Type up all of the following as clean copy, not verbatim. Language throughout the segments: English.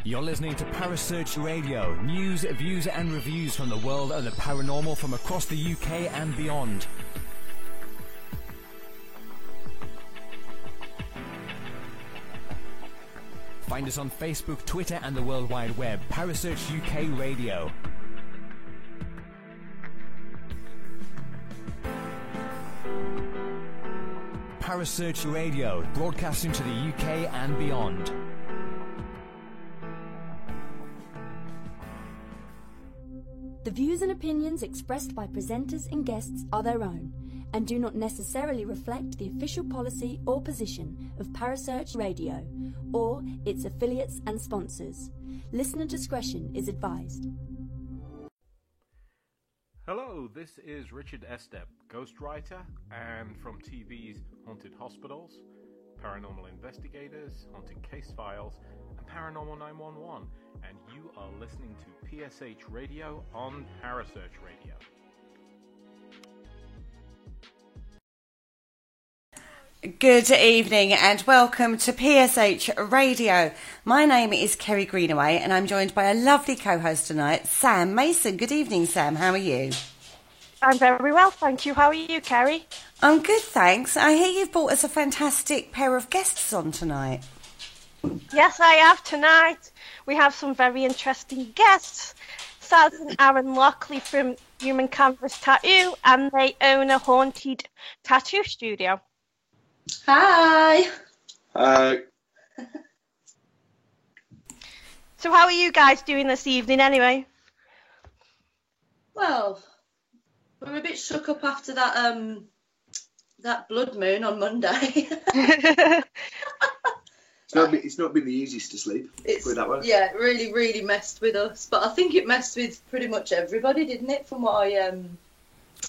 You're listening to Parasearch Radio, news, views and reviews from the world of the paranormal from across the UK and beyond. Find us on Facebook, Twitter and the World Wide Web. Parasearch UK Radio. Parasearch Radio, broadcasting to the UK and beyond. The views and opinions expressed by presenters and guests are their own and do not necessarily reflect the official policy or position of Parasearch Radio or its affiliates and sponsors. Listener discretion is advised. Hello, this is Richard Estep, ghostwriter, and from TV's Haunted Hospitals, Paranormal Investigators, Haunted Case Files, and Paranormal 911, and you are listening to PSH Radio on Parasearch Radio. Good evening and welcome to PSH Radio. My name is Kerry Greenaway and I'm joined by a lovely co-host tonight, Sam Mason. Good evening, Sam. How are you? I'm very well, thank you. How are you, Kerry? I'm good, thanks. I hear you've brought us a fantastic pair of guests on tonight. Yes, I have tonight. We have some very interesting guests. Saz and Aaron Lockley from Human Canvas Tattoo, and they own a haunted tattoo studio. Hi. Hi. So how are you guys doing this evening anyway? Well, we're a bit shook up after that blood moon on Monday. It's not been the easiest to sleep. Put it that way. Yeah, it really, really messed with us. But I think it messed with pretty much everybody, didn't it? From what I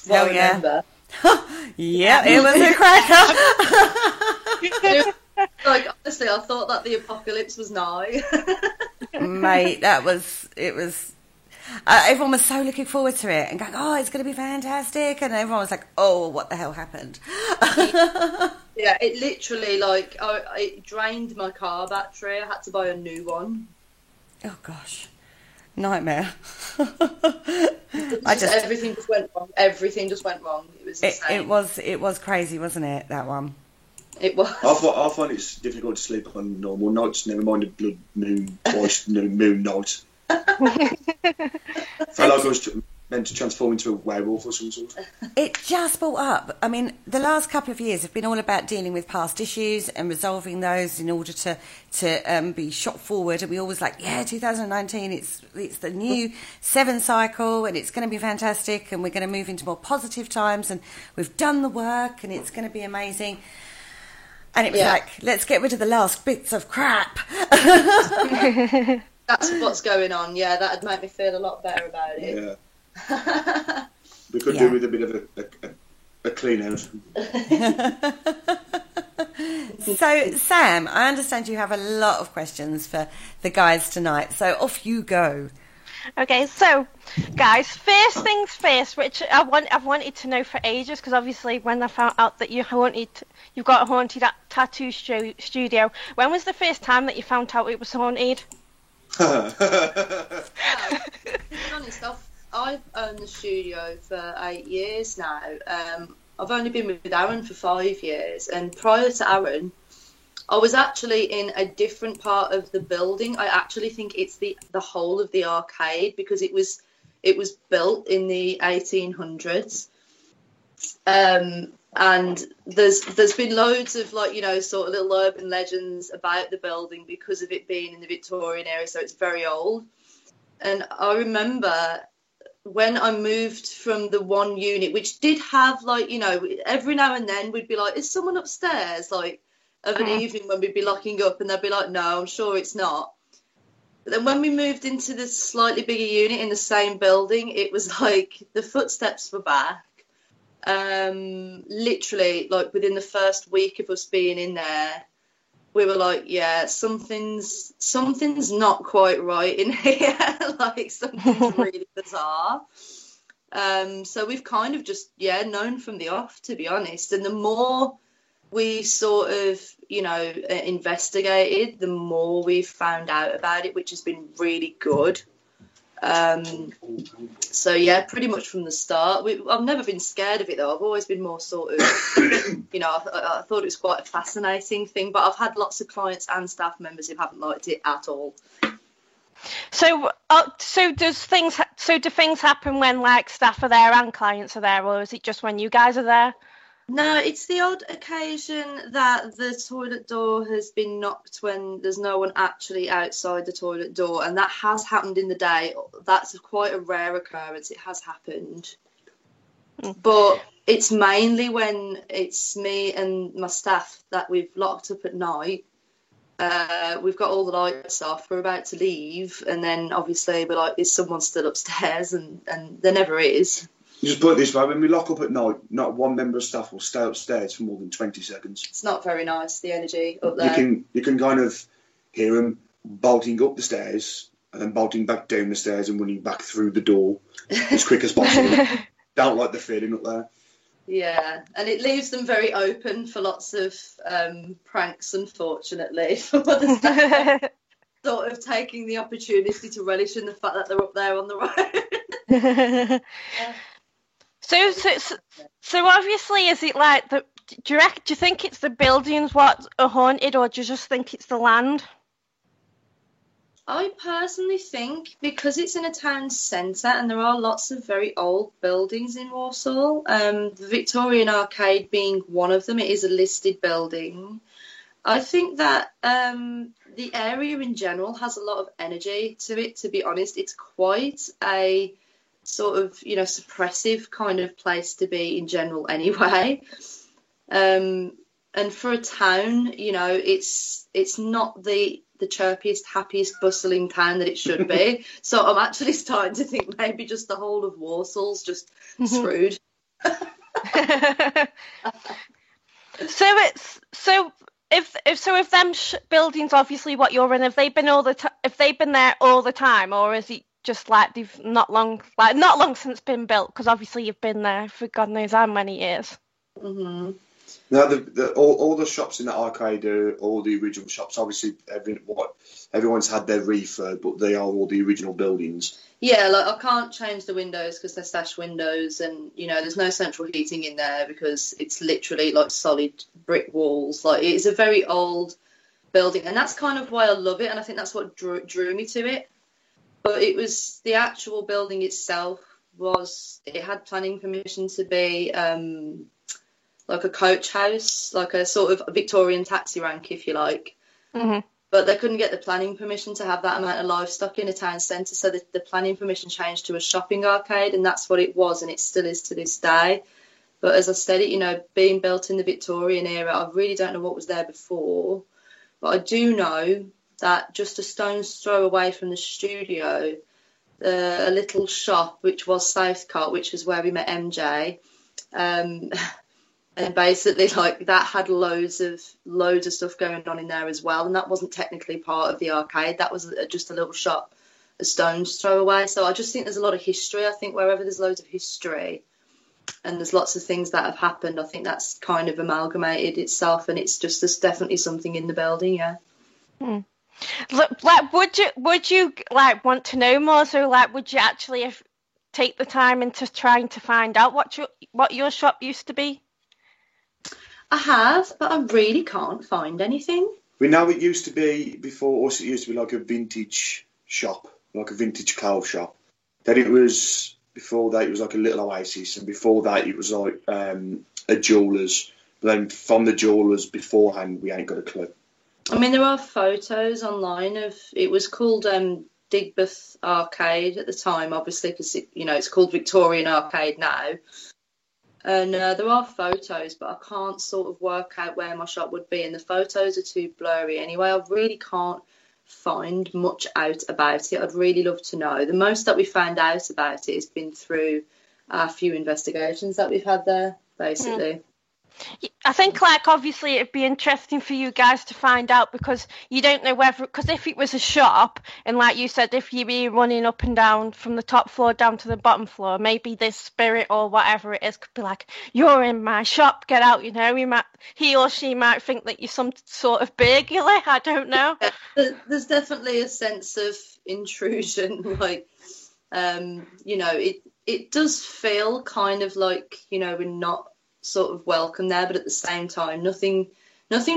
remember. Yeah, it was a cracker. Like, honestly, I thought that the apocalypse was nigh. Mate, it was. Everyone was so looking forward to it and going, oh, it's going to be fantastic. And everyone was like, oh, what the hell happened? Yeah, it literally, it drained my car battery. I had to buy a new one. Oh, gosh. Nightmare. Everything just went wrong. Everything just went wrong. It was insane. It was crazy, wasn't it, that one? It was. I find it's difficult to sleep on normal nights, never mind a blood moon, twice moon night. I felt like I was meant to transform into a werewolf or some sort. It just brought up, I mean, the last couple of years have been all about dealing with past issues and resolving those in order to be shot forward. And we always 2019, it's the new 7 cycle and it's going to be fantastic and we're going to move into more positive times and we've done the work and it's going to be amazing. And it was let's get rid of the last bits of crap. That's what's going on. Yeah, that'd make me feel a lot better about it. Yeah. We could do with a bit of a clean out. So, Sam, I understand you have a lot of questions for the guys tonight. So off you go. Okay, so guys, first things first, which I've wanted to know for ages, because obviously when I found out that you've got a haunted tattoo studio, when was the first time that you found out it was haunted? To be honest, I've owned the studio for 8 years now. I've only been with Aaron for 5 years, and prior to Aaron, I was actually in a different part of the building. I actually think it's the whole of the arcade, because it was built in the 1800s. And there's been loads of sort of little urban legends about the building because of it being in the Victorian era, so it's very old. And I remember when I moved from the one unit, which did have every now and then we'd be like, is someone upstairs? Of an evening when we'd be locking up and they'd be like, no, I'm sure it's not. But then when we moved into this slightly bigger unit in the same building, it was like the footsteps were back. Literally, within the first week of us being in there, we were like, yeah, something's not quite right in here. Something's really bizarre. So we've kind of just known from the off, to be honest. And the more we sort of, investigated, the more we've found out about it, which has been really good. So yeah, pretty much from the start. I've never been scared of it though. I've always been more sort of, I thought it was quite a fascinating thing. But I've had lots of clients and staff members who haven't liked it at all. So do things happen when like staff are there and clients are there, or is it just when you guys are there? No, it's the odd occasion that the toilet door has been knocked when there's no one actually outside the toilet door, and that has happened in the day. That's quite a rare occurrence. It has happened. But it's mainly when it's me and my staff that we've locked up at night. We've got all the lights off, we're about to leave, and then obviously we're like, is someone still upstairs? And there never is. Just put it this way, when we lock up at night, not one member of staff will stay upstairs for more than 20 seconds. It's not very nice, the energy up there. You can kind of hear them bolting up the stairs and then bolting back down the stairs and running back through the door as quick as possible. Don't like the feeling up there. Yeah, and it leaves them very open for lots of pranks, unfortunately, for the staff. Sort of taking the opportunity to relish in the fact that they're up there on the road. So obviously, is it like do you think it's the buildings what are haunted, or do you just think it's the land? I personally think because it's in a town centre and there are lots of very old buildings in Walsall, the Victorian Arcade being one of them, it is a listed building. I think that the area in general has a lot of energy to it, to be honest. It's quite a sort of, suppressive kind of place to be in general anyway. And for a town, it's not the chirpiest, happiest, bustling town that it should be. So I'm actually starting to think maybe just the whole of Walsall's just screwed. If them buildings, obviously what you're in, have they been there all the time, or is it just like they've not long since been built? Because obviously you've been there for God knows how many years. Mm-hmm. No, all the shops in the arcade are all the original shops. Obviously, everyone's had their refurb, but they are all the original buildings. Yeah, like I can't change the windows because they're sash windows, and there's no central heating in there because it's literally like solid brick walls. Like it's a very old building, and that's kind of why I love it, and I think that's what drew me to it. But it was the actual building itself it had planning permission to be like a coach house, like a sort of Victorian taxi rank, if you like. Mm-hmm. But they couldn't get the planning permission to have that amount of livestock in a town centre, so the planning permission changed to a shopping arcade, and that's what it was, and it still is to this day. But as I said, being built in the Victorian era, I really don't know what was there before, but I do know that just a stone's throw away from the studio, a little shop, which was Southcott, which was where we met MJ, and basically, like, that had loads of stuff going on in there as well. And that wasn't technically part of the arcade. That was just a little shop, a stone's throw away. So I just think there's a lot of history. I think wherever there's loads of history and there's lots of things that have happened, I think that's kind of amalgamated itself. And there's definitely something in the building, yeah. Hmm. Like, would you like want to know more? So, like, would you actually take the time into trying to find out what your shop used to be? I have, but I really can't find anything. We know it used to be, before us, it used to be like a vintage shop, like a vintage clothes shop. Then before that, it was like a little oasis, and before that, it was like a jeweller's. But then from the jewellers beforehand, we ain't got a clue. I mean, there are photos online of, it was called Digbeth Arcade at the time, obviously, because it's called Victorian Arcade now. And there are photos, but I can't sort of work out where my shop would be, and the photos are too blurry anyway. I really can't find much out about it. I'd really love to know. The most that we found out about it has been through a few investigations that we've had there, basically. I think, like, obviously it'd be interesting for you guys to find out, because you don't know whether, because if it was a shop, and like you said, if you be running up and down from the top floor down to the bottom floor, maybe this spirit or whatever it is could be like, you're in my shop, get out, you know. He or she might think that you're some sort of burglar, I don't know. There's definitely a sense of intrusion, like, you know, it does feel kind of like, you know, we're not sort of welcome there, but at the same time, nothing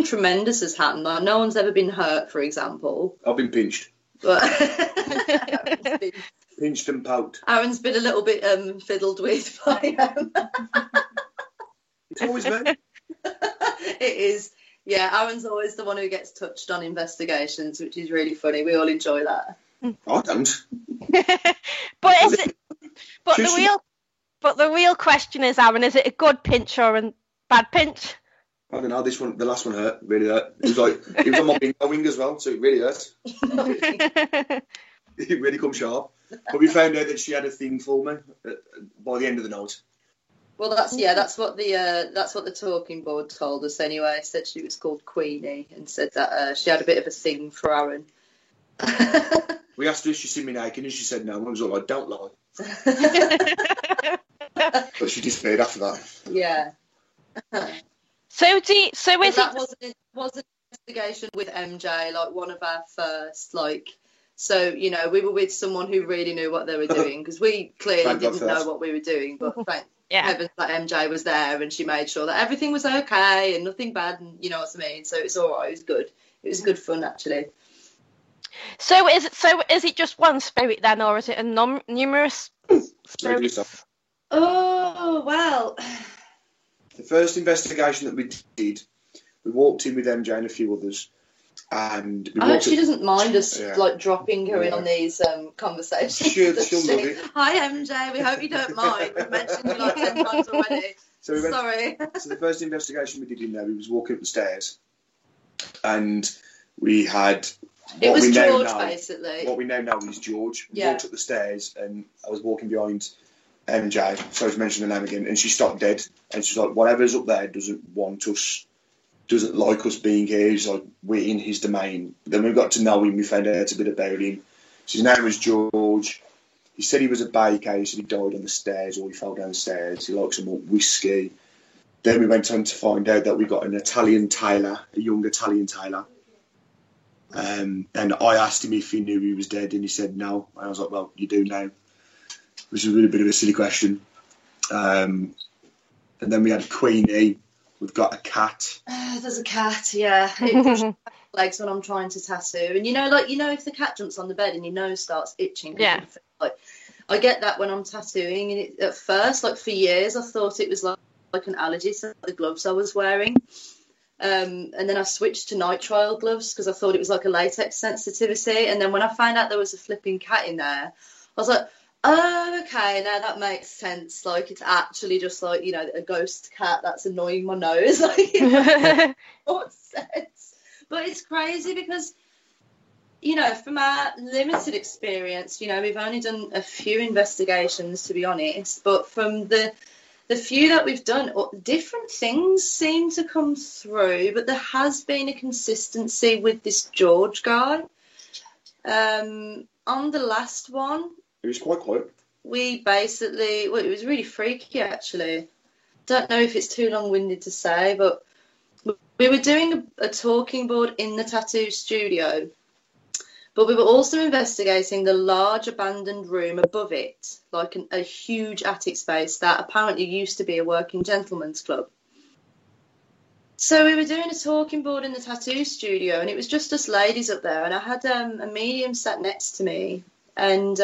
tremendous has happened. Like, no one's ever been hurt, for example. I've been pinched. But Pinched and poked. Aaron's been a little bit fiddled with by It's always me. It is. Yeah, Aaron's always the one who gets touched on investigations, which is really funny. We all enjoy that. I don't. But the real question is, Aaron, is it a good pinch or a bad pinch? I don't know. The last one hurt. Really hurt. It was on my wing as well, so it really hurt. It really come sharp. But we found out that she had a thing for me by the end of the night. Well, that's what the talking board told us anyway. Said she was called Queenie, and said that she had a bit of a thing for Aaron. We asked her if she'd seen me naked, and she said no. And I was all like, don't lie. But she disappeared after that. Yeah. So was an investigation with MJ, like one of our first, like, so, you know, we were with someone who really knew what they were doing, because we clearly didn't know what we were doing, but thank heavens that MJ was there, and she made sure that everything was okay and nothing bad, and you know what I mean. So it's all right. It was good. It was good fun, actually. So is it just one spirit then, or is it a numerous spirits? Oh, well. The first investigation that we did, we walked in with MJ and a few others, and she doesn't mind us like dropping her in on these conversations. She'll love it. Hi MJ, we hope you don't mind. We've mentioned you like 10 times already. Sorry. So the first investigation we did in there, we was walking up the stairs, and we had. It was George, basically. What we now know is George. We Yeah. walked up the stairs, and I was walking behind MJ, sorry to mention the name again, and she stopped dead, and she's like, whatever's up there doesn't want us, doesn't like us being here. He's like, we're in his domain. Then we got to know him, we found out a bit about him. So his name was George. He said he was a baker, he said he died on the stairs, or he fell down the stairs. He liked some more whiskey. Then we went on to find out that we got an Italian tailor, a young Italian tailor. And I asked him if he knew he was dead, and he said no. And I was like, well, you do now. Which is a really bit of a silly question. And then we had Queenie. We've got a cat. There's a cat, yeah. It pushes legs when I'm trying to tattoo. And you know, if the cat jumps on the bed and your nose starts itching. Yeah. Like, I get that when I'm tattooing. And at first, like for years, I thought it was like an allergy to the gloves I was wearing. And then I switched to nitrile gloves because I thought it was like a latex sensitivity. And then when I found out there was a flipping cat in there, I was like, oh, okay, now that makes sense. Like, it's actually just like, you know, a ghost cat that's annoying my nose. Like, it makes sense. But it's crazy because, you know, from our limited experience, you know, we've only done a few investigations, to be honest. But from the few that we've done, different things seem to come through. But there has been a consistency with this George guy. On the last one, it was quite quiet. We basically, it was really freaky, actually. Don't know if it's too long-winded to say, but we were doing a talking board in the tattoo studio, but we were also investigating the large abandoned room above it, like a huge attic space that apparently used to be a working gentleman's club. So we were doing a talking board in the tattoo studio, and it was just us ladies up there, and I had a medium sat next to me. And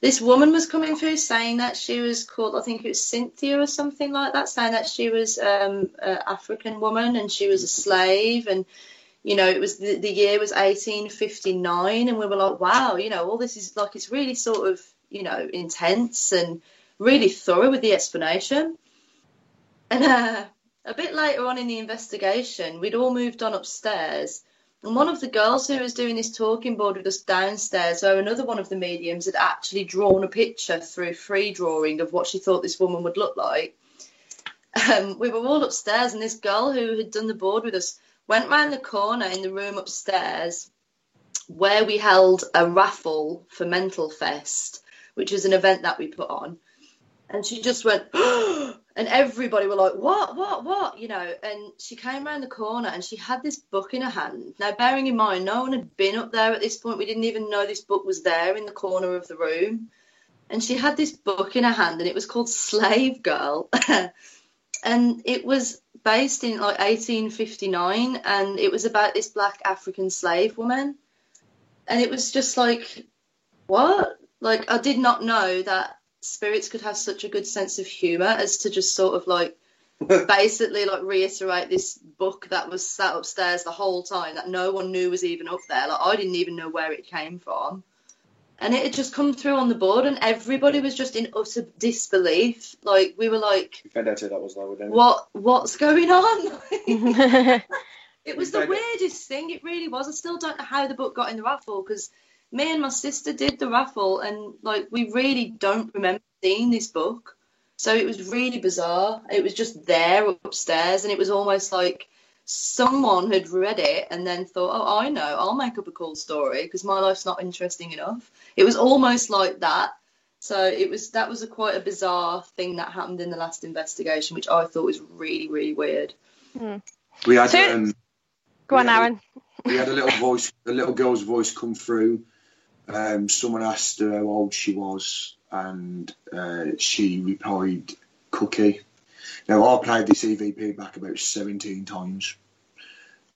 this woman was coming through saying that she was called, I think it was Cynthia or something like that, saying that she was an African woman and she was a slave. And, you know, it was the year was 1859. And we were like, wow, you know, all this is like, it's really sort of, you know, intense and really thorough with the explanation. And a bit later on in the investigation, we'd all moved on upstairs. And one of the girls who was doing this talking board with us downstairs, so another one of the mediums had actually drawn a picture through free drawing of what she thought this woman would look like. we were all upstairs, and this girl who had done the board with us went round the corner in the room upstairs where we held a raffle for Mental Fest, which is an event that we put on. And she just went, and everybody were like, what, you know, and she came around the corner and she had this book in her hand. Now, bearing in mind, no one had been up there at this point. We didn't even know this book was there in the corner of the room. And she had this book in her hand, and it was called Slave Girl. And it was based in like 1859, and it was about this black African slave woman. And it was just like, what? Like, I did not know that spirits could have such a good sense of humour as to just sort of like basically like reiterate this book that was sat upstairs the whole time that no one knew was even up there. Like, I didn't even know where it came from. And it had just come through on the board, and everybody was just in utter disbelief. Like, we were like, You found out who that was, though, didn't you? what's going on? It was the weirdest thing. It really was. I still don't know how the book got in the raffle, because me and my sister did the raffle, and like, we really don't remember seeing this book. So it was really bizarre. It was just there upstairs, and it was almost like someone had read it and then thought, oh, I know, I'll make up a cool story because my life's not interesting enough. It was almost like that. So that was quite a bizarre thing that happened in the last investigation, which I thought was really, really weird. We had go on, Aaron. We had a little girl's voice come through. Someone asked her how old she was, and she replied, Cookie. Now, I played this EVP back about 17 times,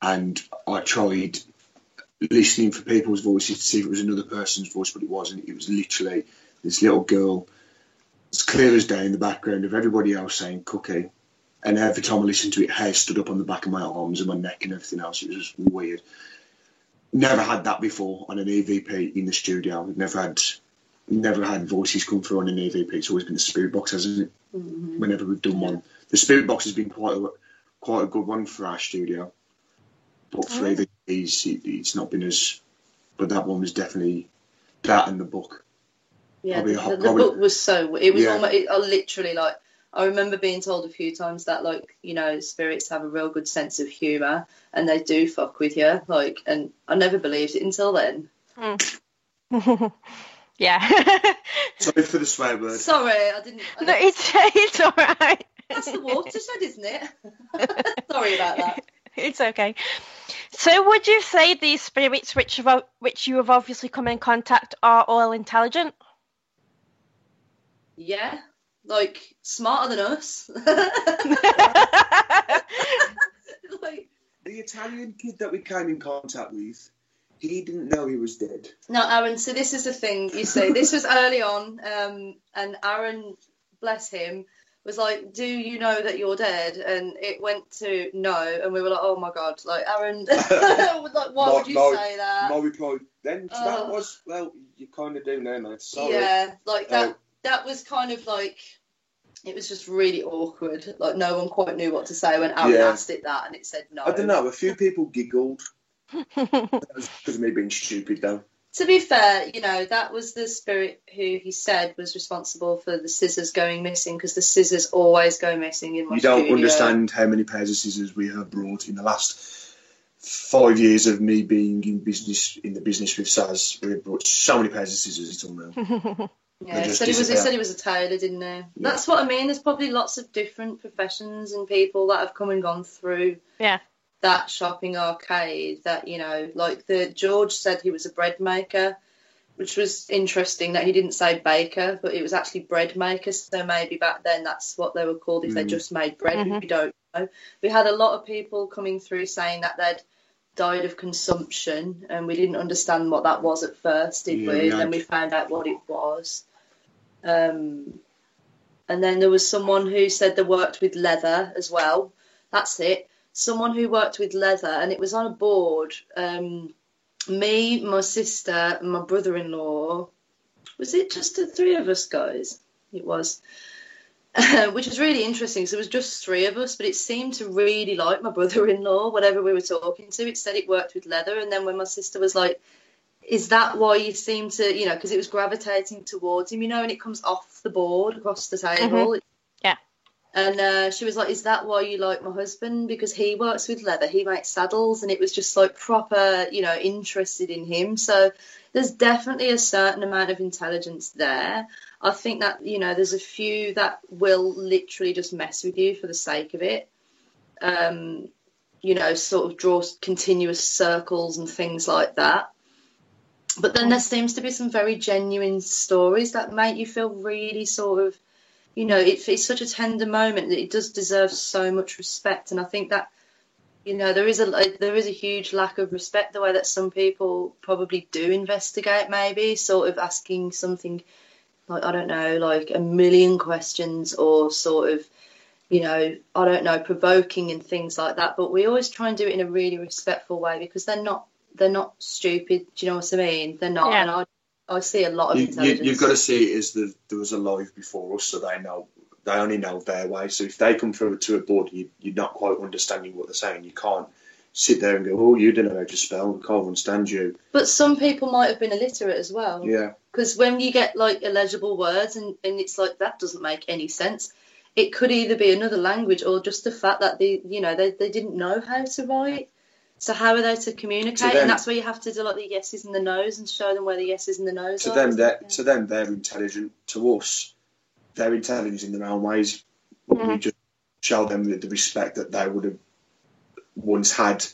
and I tried listening for people's voices to see if it was another person's voice, but it wasn't. It was literally this little girl, as clear as day, in the background of everybody else saying Cookie. And every time I listened to it, hair stood up on the back of my arms and my neck and everything else. It was just weird. Never had that before on an EVP in the studio. We've never had voices come through on an EVP. It's always been the spirit box, hasn't it? Mm-hmm. Whenever we've done one, the spirit box has been quite a good one for our studio. But for EVPs, it's not been as. But that one was definitely that and the book. Yeah, the book was so. It was almost. I literally like. I remember being told a few times that, like, you know, spirits have a real good sense of humour and they do fuck with you. Like, and I never believed it until then. Yeah. Sorry for the swear word. Sorry, I didn't. No, it's all right. That's the watershed, isn't it? Sorry about that. It's okay. So, would you say these spirits which you have obviously come in contact are all intelligent? Yeah. Like, smarter than us. Like, the Italian kid that we came in contact with, he didn't know he was dead. No, Aaron, so this is the thing, you see, this was early on, and Aaron, bless him, was like, do you know that you're dead? And it went to no, and we were like, oh my God, like, Aaron, like, why would you say that? My reply then to that was, well, you kind of do now, mate, sorry. Yeah, like, that was kind of like, it was just really awkward. Like, no one quite knew what to say when Aaron asked it that, and it said no. I don't know, a few people giggled. That was because of me being stupid, though. To be fair, you know, that was the spirit who he said was responsible for the scissors going missing, because the scissors always go missing in my studio. You don't understand how many pairs of scissors we have brought in the last 5 years of me being in the business with Saz. We've brought so many pairs of scissors, it's unreal. Yeah, he said he was a tailor, didn't he? Yeah. That's what I mean. There's probably lots of different professions and people that have come and gone through that shopping arcade. That, you know, like George said he was a bread maker, which was interesting that he didn't say baker, but it was actually bread maker. So maybe back then that's what they were called if they just made bread. We don't know. We had a lot of people coming through saying that they'd died of consumption, and we didn't understand what that was at first, did we? And then we found out what it was. And then there was someone who said they worked with leather as well. That's it. Someone who worked with leather, and it was on a board. Me, my sister, and my brother-in-law. Was it just the three of us, guys? It was. Which was really interesting. So it was just three of us, but it seemed to really like my brother-in-law, whatever we were talking to. It said it worked with leather. And then when my sister was like, is that why you seem to, you know, because it was gravitating towards him, you know, and it comes off the board across the table. Yeah. And she was like, is that why you like my husband? Because he works with leather, he makes saddles, and it was just like proper, you know, interested in him. So there's definitely a certain amount of intelligence there. I think that, you know, there's a few that will literally just mess with you for the sake of it. You know, sort of draw continuous circles and things like that. But then there seems to be some very genuine stories that make you feel really sort of, you know, it's such a tender moment that it does deserve so much respect. And I think that, you know, there is a huge lack of respect the way that some people probably do investigate, maybe sort of asking something like, I don't know, like a million questions, or sort of, you know, I don't know, provoking and things like that. But we always try and do it in a really respectful way, because they're not stupid. Do you know what I mean? They're not. Yeah. And I see a lot of intelligence. You've got to see it as there was a life before us, so they only know their way. So if they come through to a board, you're not quite understanding what they're saying. You can't sit there and go, oh, you don't know how to spell, I can't understand you. But some people might have been illiterate as well. Yeah. Because when you get like illegible words and it's like, that doesn't make any sense. It could either be another language or just the fact that they didn't know how to write. So how are they to communicate? And that's where you have to do like the yeses and the nos and show them where the yeses and the nos are. To them, they're intelligent. To us, they're intelligent in their own ways. Mm-hmm. We just show them the respect that they would have once had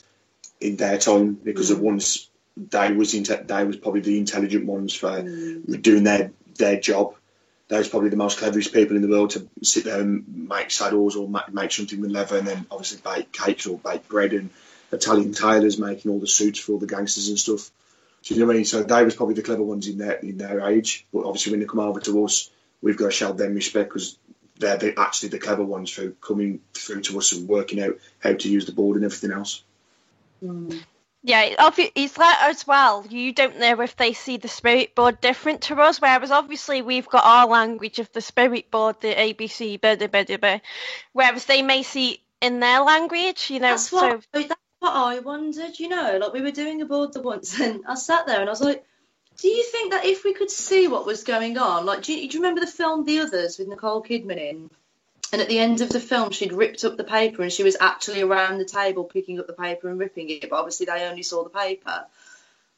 in their time, because at once they was probably the intelligent ones for doing their job. They was probably the most cleverest people in the world to sit there and make saddles or make something with leather, and then obviously bake cakes or bake bread, and Italian tailors making all the suits for all the gangsters and stuff. Do you know what I mean? So they was probably the clever ones in their age. But obviously when they come over to us, we've got to show them respect, because they're actually the clever ones for coming through to us and working out how to use the board and everything else. Yeah, it's like as well, you don't know if they see the spirit board different to us, whereas obviously we've got our language of the spirit board, the ABC, whereas they may see in their language, you know. That's what I wondered, you know, like we were doing a board once and I sat there and I was like, do you think that if we could see what was going on, like, do you remember the film The Others with Nicole Kidman in? And at the end of the film, she'd ripped up the paper and she was actually around the table picking up the paper and ripping it, but obviously they only saw the paper.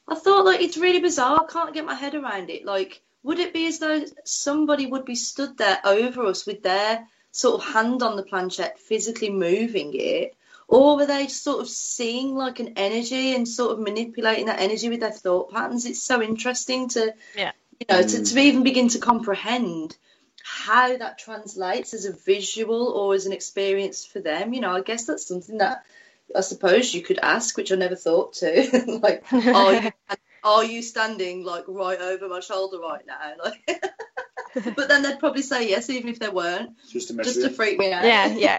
I thought, like, it's really bizarre. I can't get my head around it. Like, would it be as though somebody would be stood there over us with their sort of hand on the planchette, physically moving it? Or were they sort of seeing like an energy and sort of manipulating that energy with their thought patterns? It's so interesting to, you know, to even begin to comprehend how that translates as a visual or as an experience for them. You know, I guess that's something that I suppose you could ask, which I never thought to. Like, are you standing like right over my shoulder right now? Like, but then they'd probably say yes, even if they weren't. Just to freak me out. Yeah.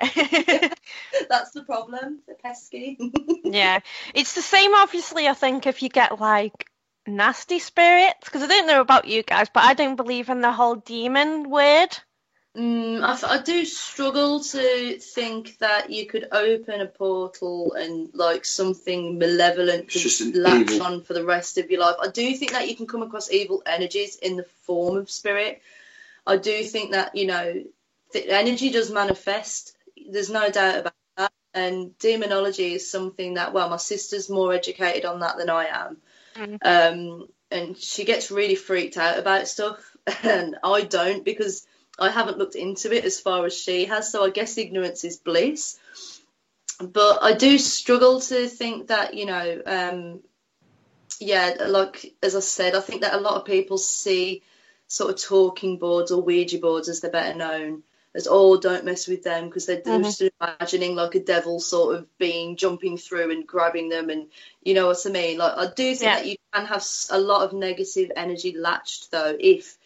That's the problem. They're pesky. Yeah, it's the same. Obviously, I think if you get like nasty spirits, because I don't know about you guys, but I don't believe in the whole demon word. I do struggle to think that you could open a portal and like something malevolent could latch on for the rest of your life. I do think that you can come across evil energies in the form of spirit. I do think that, you know, the energy does manifest. There's no doubt about that. And demonology is something that, well, my sister's more educated on that than I am. And she gets really freaked out about stuff, and I don't, because I haven't looked into it as far as she has, so I guess ignorance is bliss. But I do struggle to think that, you know, like, as I said, I think that a lot of people see sort of talking boards or Ouija boards, as they're better known, as, oh, don't mess with them, because they're just imagining like a devil sort of being jumping through and grabbing them, and you know what I mean? Like, I do think that you can have a lot of negative energy latched, though, if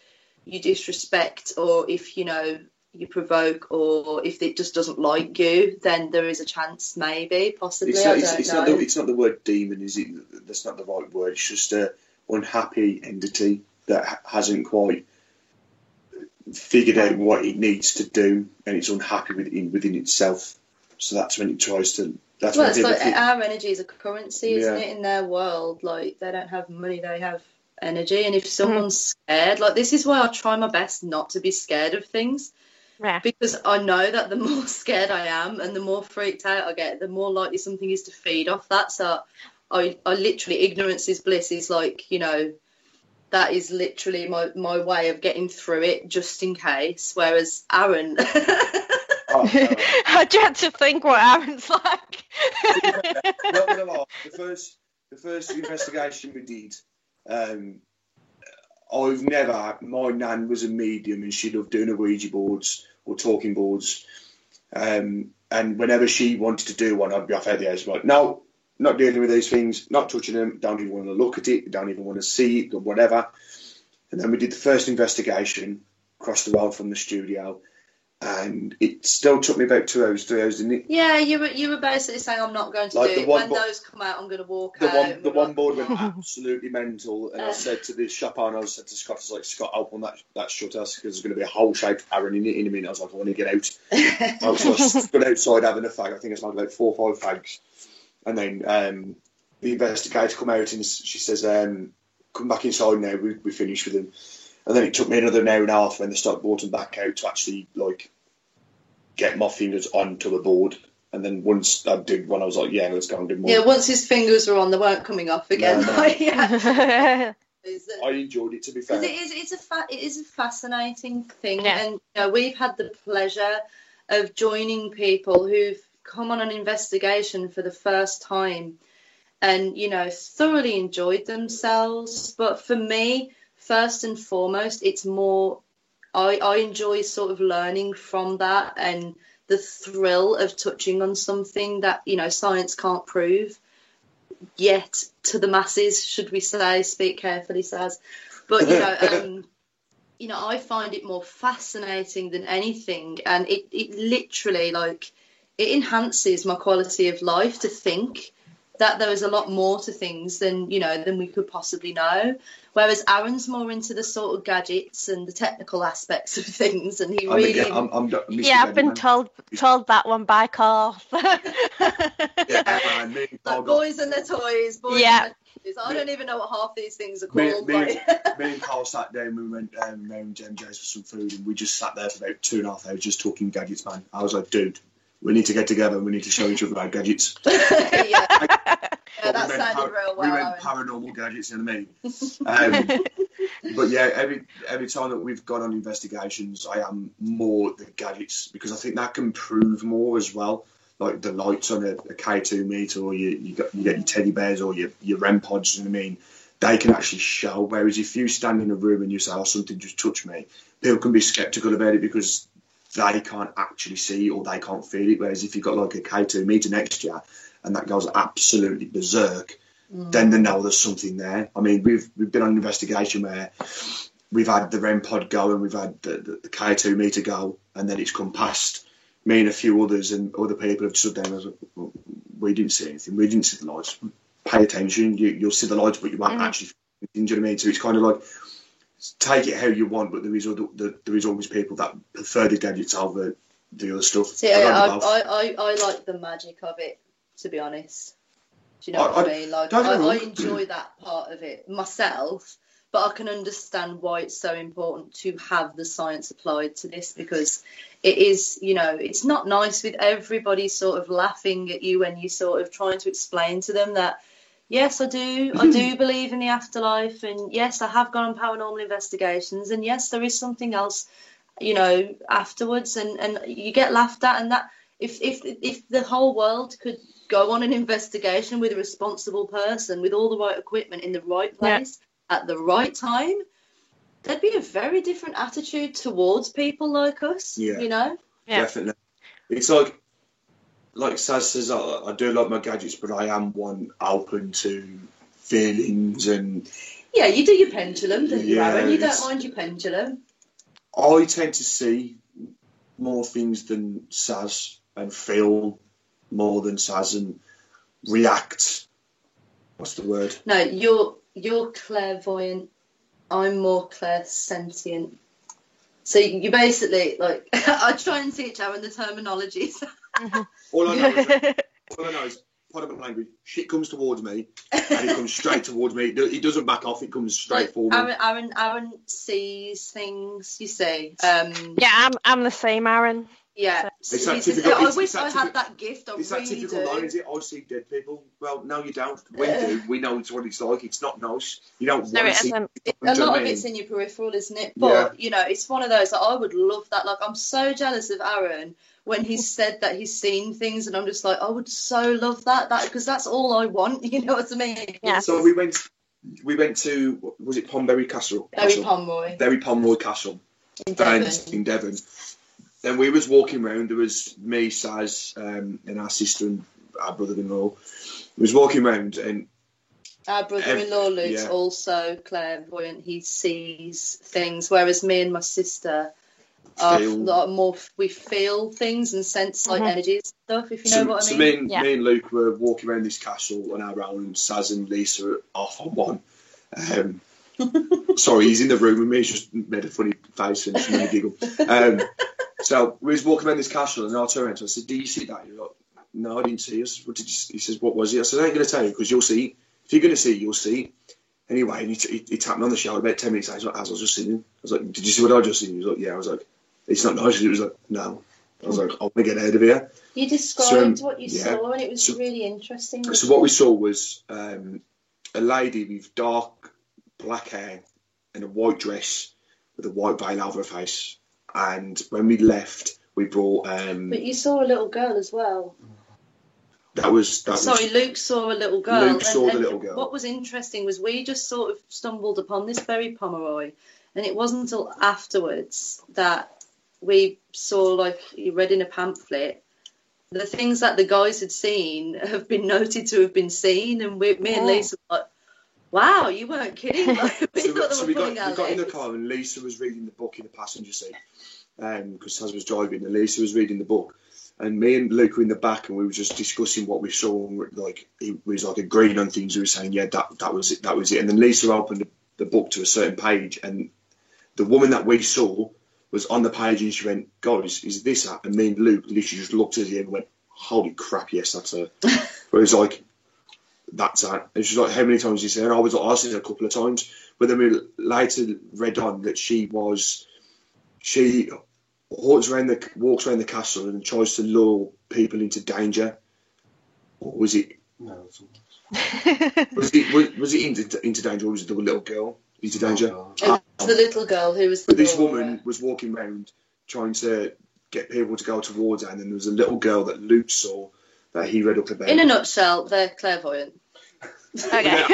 you disrespect, or if, you know, you provoke, or if it just doesn't like you, then there is a chance, maybe, possibly. It's not the word demon, is it? That's not the right word. It's just a unhappy entity that hasn't quite figured out what it needs to do, and it's unhappy within itself. So that's when it tries to. That's well, it's like our energy is a currency, isn't it? In their world, like, they don't have money, they have energy. And if someone's scared, like, this is why I try my best not to be scared of things, Yeah. Because I know that the more scared I am and the more freaked out I get, the more likely something is to feed off that. So I literally, ignorance is bliss is like, you know, that is literally my way of getting through it just in case. Whereas Aaron... I dread to think what Aaron's like. Not gonna lie, the first investigation we did, my nan was a medium and she loved doing Ouija boards or talking boards. And whenever she wanted to do one, I'd be off out the house like, no, not dealing with these things, not touching them, don't even want to look at it, don't even want to see it or whatever. And then we did the first investigation across the road from the studio. And it still took me about 2 hours, 3 hours, didn't it? Yeah, you were basically saying I'm not going to do it. When those come out, I'm going to walk out. The one board went absolutely mental, and I said to the shop owner, I said to Scott, I was like, Scott, open that shutter because there's going to be a whole shaped Aaron in it in a minute. I was like, I want to get out. I was stood outside having a fag. I think I smelled about 4 or 5 fags, and then the investigator come out and she says, "Come back inside now. We finished with them." And then it took me another hour and a half when they started brought them back out to actually like get my fingers onto the board. And then once I did one, I was like, yeah, let's go and do more. Yeah, once his fingers were on, they weren't coming off again. No. Yeah. I enjoyed it, to be fair. It is a fascinating thing. Yeah. And you know, we've had the pleasure of joining people who've come on an investigation for the first time and, you know, thoroughly enjoyed themselves. But for me, first and foremost, it's more, I enjoy sort of learning from that and the thrill of touching on something that, you know, science can't prove yet to the masses, should we say, speak carefully, Saz. But, you know, I find it more fascinating than anything. And it literally, like, it enhances my quality of life to think that there is a lot more to things than, you know, than we could possibly know. Whereas Aaron's more into the sort of gadgets and the technical aspects of things, and he really... I've been told that one by Carl. Yeah, man, like boys and their toys, boys and their toys. I don't even know what half these things are called. Me and Carl sat down, we went round MJ's for some food, and we just sat there for about 2.5 hours just talking gadgets, man. I was like, dude, we need to get together and we need to show each other our gadgets. Yeah, that sounded real well. We went paranormal gadgets, you know what I mean? But yeah, every time that we've gone on investigations, I am more the gadgets because I think that can prove more as well. Like the lights on a K2 meter, or you get your teddy bears or your REM pods, you know what I mean? They can actually show. Whereas if you stand in a room and you say, "Oh, something just touched me," people can be sceptical about it because they can't actually see it or they can't feel it. Whereas if you've got like a K2 meter next to you and that goes absolutely berserk, then they know there's something there. I mean, we've been on an investigation where we've had the REM pod go and we've had the K2 meter go, and then it's come past me and a few others, and other people have stood there and I was like, well, we didn't see anything. We didn't see the lights. Pay attention. You'll see the lights, but you won't actually. Do you know what I mean? So it's kind of like, take it how you want, but there is always people that prefer the gadgets over the other stuff. See, I like the magic of it, to be honest. Do you know what I mean? Like, I enjoy that part of it myself, but I can understand why it's so important to have the science applied to this, because it is, you know, it's not nice with everybody sort of laughing at you when you're sort of trying to explain to them that, yes, I do believe in the afterlife, and yes, I have gone on paranormal investigations, and yes, there is something else, you know, afterwards, and you get laughed at, and that if the whole world could go on an investigation with a responsible person with all the right equipment in the right place at the right time, there'd be a very different attitude towards people like us, you know? Yeah, definitely. It's like Saz says, I do like my gadgets, but I am one open to feelings and... Yeah, you do your pendulum, don't you, Aaron? You don't mind your pendulum. I tend to see more things than Saz and feel more than Saz and react. What's the word? No, you're clairvoyant. I'm more clairsentient. So you basically, like, I try and teach Aaron the terminologies. All I know is pardon my language, shit comes towards me, and it comes straight towards me. It doesn't back off, it comes straight for me. Aaron sees things, you see. Yeah, I'm the same, Aaron. Yeah. It's that typical, I wish I had that gift. It's that typical line, is it? I see dead people. Well, no, you don't. We do. We know it's what it's like. It's not nice. You don't want to see it. A lot of it's in your peripheral, isn't it? But, you know, it's one of those that I would love that. Like, I'm so jealous of Aaron when he said that he's seen things, and I'm just like, I would so love that because that's all I want. You know what I mean? Yeah. So we went to, was it Ponbury Castle? Berry Pomeroy Castle. In Devon. Then we was walking around. There was me, Saz, and our sister and our brother-in-law. We was walking around, and our brother-in-law Luke's also clairvoyant. He sees things, whereas me and my sister are more. We feel things and sense like energies and stuff. If you know what I mean. So me and Luke were walking around this castle on our own, and Saz and Lisa are off on one. Sorry, he's in the room with me. He's just made a funny face and made a giggle. So we was walking around this castle, and I turned around and I said, "Do you see that?" You're like, "No, I didn't see us." What did you see? He says, "What was it?" I said, "I ain't going to tell you because you'll see. If you're going to see, you'll see." Anyway, and he tapped me on the shoulder about 10 minutes later, as I was just sitting. I was like, "Did you see what I just seen?" He was like, "Yeah." I was like, "It's not nice." He was like, "No." I was like, "I want to get out of here." You described what you saw, and it was really interesting. So what we saw was a lady with dark black hair and a white dress with a white veil over her face. And when we left, we brought. But you saw a little girl as well. Luke saw a little girl. Luke saw the little girl. What was interesting was we just sort of stumbled upon this Berry Pomeroy, and it wasn't until afterwards that we saw, like you read in a pamphlet, the things that the guys had seen have been noted to have been seen, and me and Lisa were like, wow, you weren't kidding. Like, we got in the car, and Lisa was reading the book in the passenger seat because Saz was driving, and Lisa was reading the book, and me and Luke were in the back, and we were just discussing what we saw, and like it was like agreeing on things. We were saying, yeah, that was it, and then Lisa opened the book to a certain page, and the woman that we saw was on the page, and she went, "Guys, is this her?" And me and Luke literally just looked at her and went, "Holy crap, yes, that's her." But it was like, that's her. And she's like, "How many times did you say?" And I was like, "I've seen her a couple of times." But then we later read on that she walks around the castle and tries to lure people into danger. Or was it? No. was it into danger, or was it the little girl into danger? The little girl who was. But this woman was walking around trying to get people to go towards her, and then there was a little girl that Luke saw that he read up about. In a nutshell, they're clairvoyant. Okay.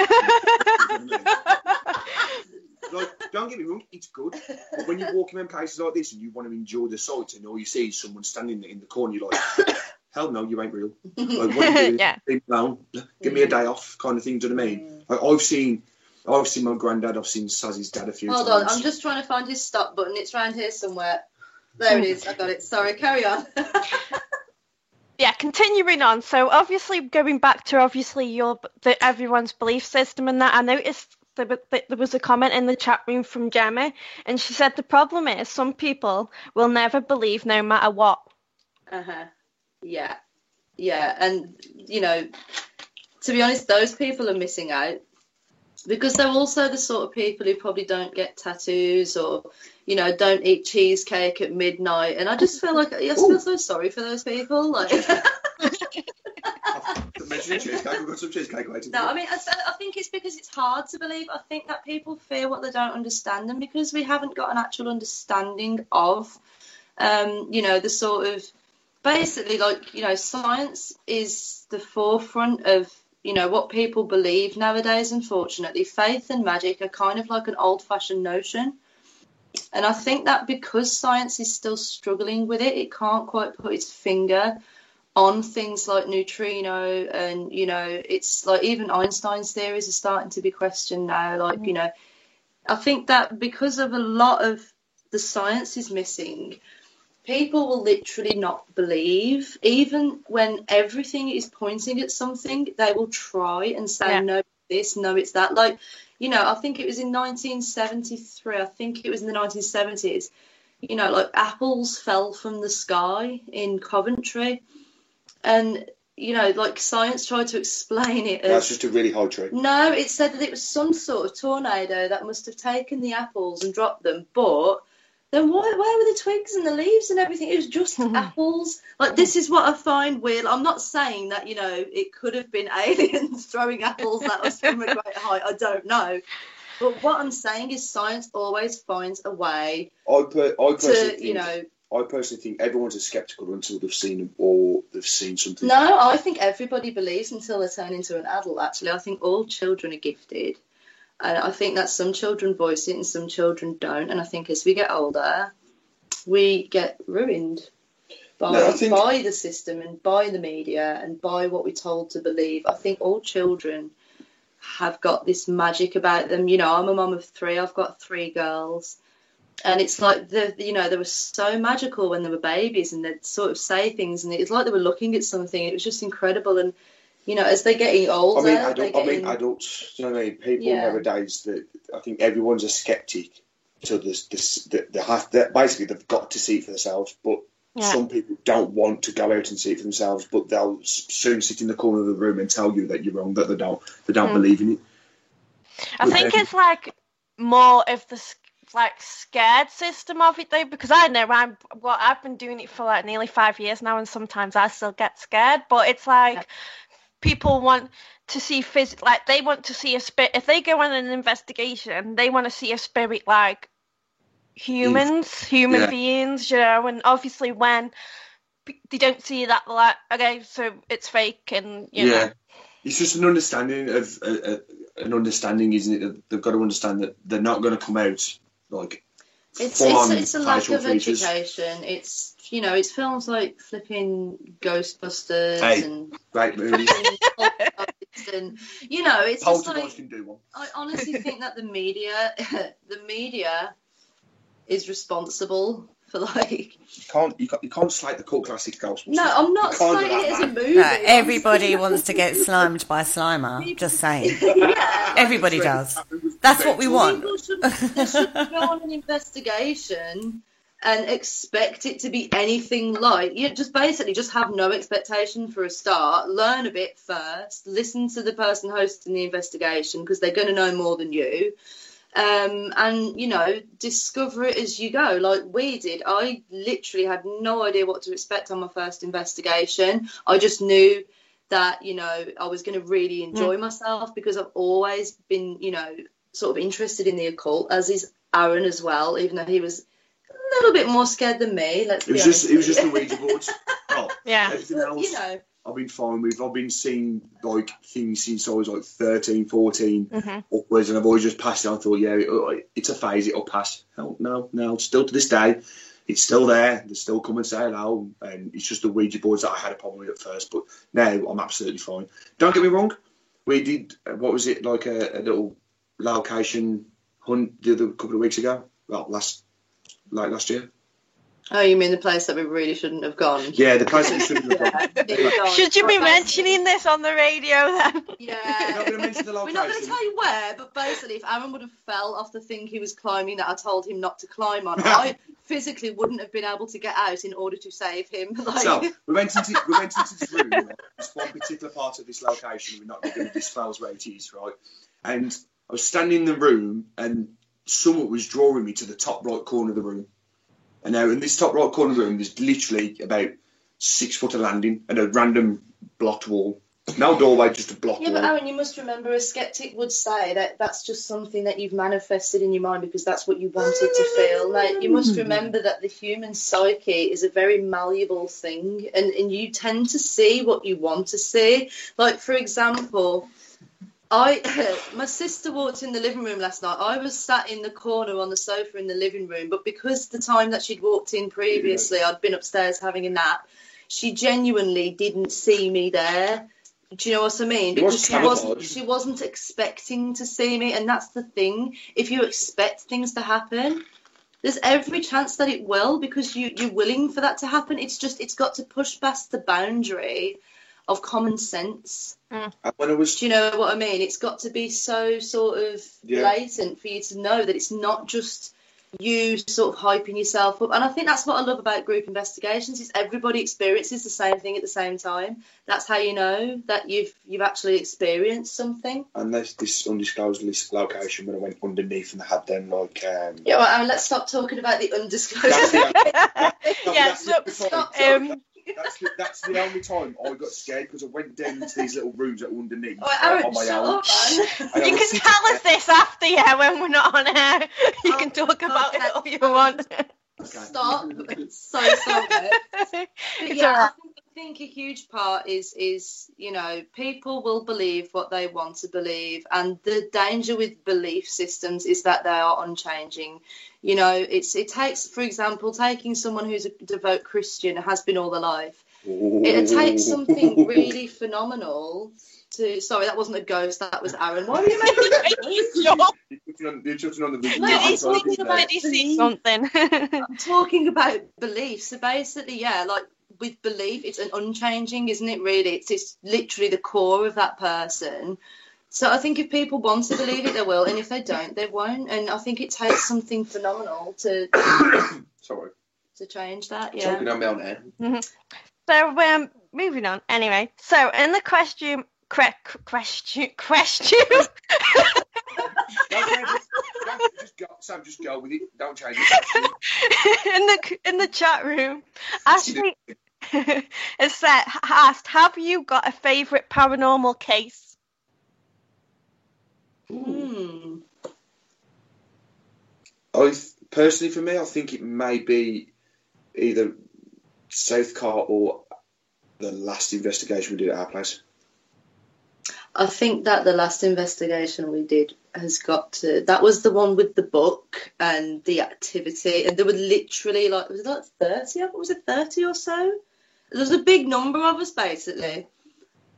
Like, don't get me wrong, it's good. But when you're walking around places like this and you want to enjoy the sights, and all you see is someone standing in the corner, you're like, hell no, you ain't real. Like, what are you doing? Yeah. Leave me alone. Give me a day off, kind of thing. Do you know what I mean? Like, I've seen my granddad. I've seen Sazzy's dad a few times. Hold on, I'm just trying to find his stop button. It's round here somewhere. There it is. I got it. Sorry, carry on. Yeah, continuing on. So obviously, going back to everyone's belief system and that, I noticed there was a comment in the chat room from Gemma, and she said the problem is some people will never believe no matter what. Yeah, and you know, to be honest, those people are missing out because they're also the sort of people who probably don't get tattoos or, you know, don't eat cheesecake at midnight. And I just feel like I feel so sorry for those people. Like, mentioning cheesecake, we've got some cheesecake later. No, I mean, I think it's because it's hard to believe. I think that people fear what they don't understand, and because we haven't got an actual understanding of, you know, the sort of basically, like, you know, science is the forefront of, you know, what people believe nowadays. Unfortunately, faith and magic are kind of like an old-fashioned notion. And I think that because science is still struggling with it, it can't quite put its finger on things like neutrino, and, you know, it's like even Einstein's theories are starting to be questioned now. Like, you know, I think that because of a lot of the science is missing, people will literally not believe. Even when everything is pointing at something, they will try and say, no, it's this, no, it's that. Like, you know, I think it was in 1973, I think it was in the 1970s, you know, like apples fell from the sky in Coventry. And like science tried to explain it as... That's just a really high tree. No, it said that it was some sort of tornado that must have taken the apples and dropped them, but then where were the twigs and the leaves and everything? It was just apples. Like, this is what I find weird. I'm not saying that, it could have been aliens throwing apples at us from a great height. I don't know. But what I'm saying is science always finds a way I personally think everyone's as sceptical until they've seen something. No, I think everybody believes until they turn into an adult, actually. I think all children are gifted. And I think that some children voice it and some children don't. And I think as we get older, we get ruined by the system and by the media and by what we're told to believe. I think all children have got this magic about them. I'm a mum of 3. I've got 3 girls. And it's like, they were so magical when they were babies, and they'd sort of say things, and it's like they were looking at something. It was just incredible. And, as they're getting older... adults, you know what I mean? People nowadays, I think everyone's a skeptic. So basically they've got to see it for themselves, but some people don't want to go out and see it for themselves, but they'll soon sit in the corner of the room and tell you that you're wrong, that they don't believe in it. I think it's like more of the scared system of it though, because I know I've been doing it for like nearly 5 years now, and sometimes I still get scared, but it's like people want to see they want to see a spirit. If they go on an investigation, they want to see a spirit like human beings, and obviously when they don't see that, they're like, okay, so it's fake, and you know. It's just an understanding of isn't it? They've got to understand that they're not going to come out like it's a lack of education. It's it's films like flipping Ghostbusters and great movies. And it's just like, can do one. I honestly think that the media is responsible for like. You can't slate the cult classic Ghostbusters. No, I'm not slating it as a movie. No, everybody wants to get slimed by a Slimer. Just saying. Everybody does. That's what we want. They should go on an investigation and expect it to be anything like. Just have no expectation for a start. Learn a bit first. Listen to the person hosting the investigation, because they're going to know more than you. And discover it as you go, like we did. I literally had no idea what to expect on my first investigation. I just knew that I was going to really enjoy myself, because I've always been sort of interested in the occult, as is Aaron as well, even though he was a little bit more scared than me. It was just the Ouija boards. Everything else, I've been fine with. I've been seeing like things since I was like 13, 14 upwards, and I've always just passed it on. I thought, it's a phase, it'll pass. No, still to this day, it's still there. They still come and say hello, and it's just the Ouija boards that I had a problem with at first, but now I'm absolutely fine. Don't get me wrong, we did, what was it, like a little location hunt the other couple of weeks ago? Well, last year. Oh, you mean the place that we really shouldn't have gone? Yeah, the place that we shouldn't have gone. Should you be mentioning this on the radio then? Yeah. We're not going to mention the location. We're not going to tell you where, but basically, if Aaron would have fell off the thing he was climbing that I told him not to climb on, I physically wouldn't have been able to get out in order to save him. So we went into this room, this one particular part of this location. We're not going to disclose where it is, right? And I was standing in the room, and someone was drawing me to the top right corner of the room. And now in this top right corner of the room, there's literally about 6 foot of landing and a random blocked wall. No doorway, just a blocked wall. Yeah, but Aaron, you must remember, a skeptic would say that that's just something that you've manifested in your mind because that's what you wanted to feel. Like, you must remember that the human psyche is a very malleable thing, and you tend to see what you want to see. Like, for example, my sister walked in the living room last night. I was sat in the corner on the sofa in the living room, but because the time that she'd walked in previously, I'd been upstairs having a nap, she genuinely didn't see me there. Do you know what I mean? Because she wasn't expecting to see me, and that's the thing. If you expect things to happen, there's every chance that it will, because you're willing for that to happen. It's got to push past the boundary of common sense. Do you know what I mean? It's got to be so sort of blatant for you to know that it's not just you sort of hyping yourself up. And I think that's what I love about group investigations, is everybody experiences the same thing at the same time. That's how you know that you've actually experienced something. And there's this undisclosed location when I went underneath and they had them like... Yeah, well, let's stop talking about the undisclosed. That's the only time I got scared, because I went down into these little rooms that were underneath Aaron, on my own. You can tell us this after, when we're not on air. You can talk about it all you want. Okay. Stop. So sorry. I think a huge part is people will believe what they want to believe, and the danger with belief systems is that they are unchanging. It takes, for example, taking someone who's a devout Christian, has been all their life. It takes something really phenomenal to... Sorry, that wasn't a ghost, that was Aaron. Why are you making You're touching on the big... Did he see something? I'm talking about belief. So basically, with belief, it's an unchanging, isn't it, really? It's literally the core of that person. So I think if people want to believe it, they will, and if they don't, they won't. And I think it takes something phenomenal to change that. Yeah. Talking on my own air. Mm-hmm. So moving on. Anyway, so in the question. Just go with it. Don't change it. in the chat room, Ashley has asked, "Have you got a favourite paranormal case?" Personally, for me, I think it may be either Southcar or the last investigation we did at our place. I think that the last investigation we did has got to... That was the one with the book and the activity. And there were literally, was it 30? Was it 30 or so? There was a big number of us, basically.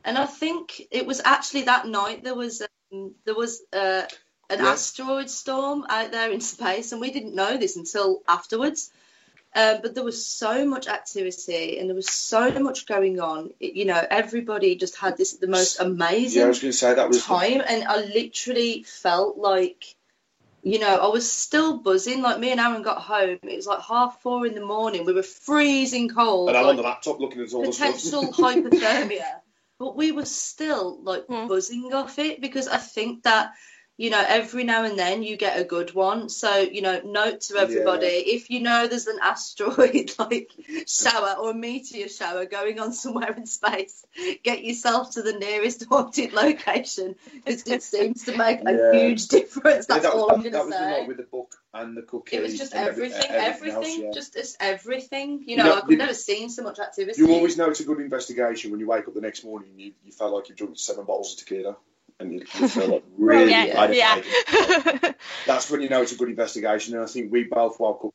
And I think it was actually that night there was an asteroid storm out there in space. And we didn't know this until afterwards. But there was so much activity and there was so much going on. Everybody just had the most amazing time. And I literally felt like, I was still buzzing. Like, me and Aaron got home. It was like 4:30 in the morning. We were freezing cold. And I'm on the laptop looking at all the stuff. Potential hypothermia. But we were still, buzzing off it, because I think that... every now and then you get a good one. So, note to everybody, if there's an asteroid shower or a meteor shower going on somewhere in space, get yourself to the nearest haunted location, because it seems to make a huge difference. That's all I'm going to say. That was the night with the book and the cookie. It was just everything else, just everything. I've never seen so much activity. You always know it's a good investigation when you wake up the next morning and you felt like you've drunk 7 bottles of tequila. And you feel like really That's when you know it's a good investigation. And I think we both woke up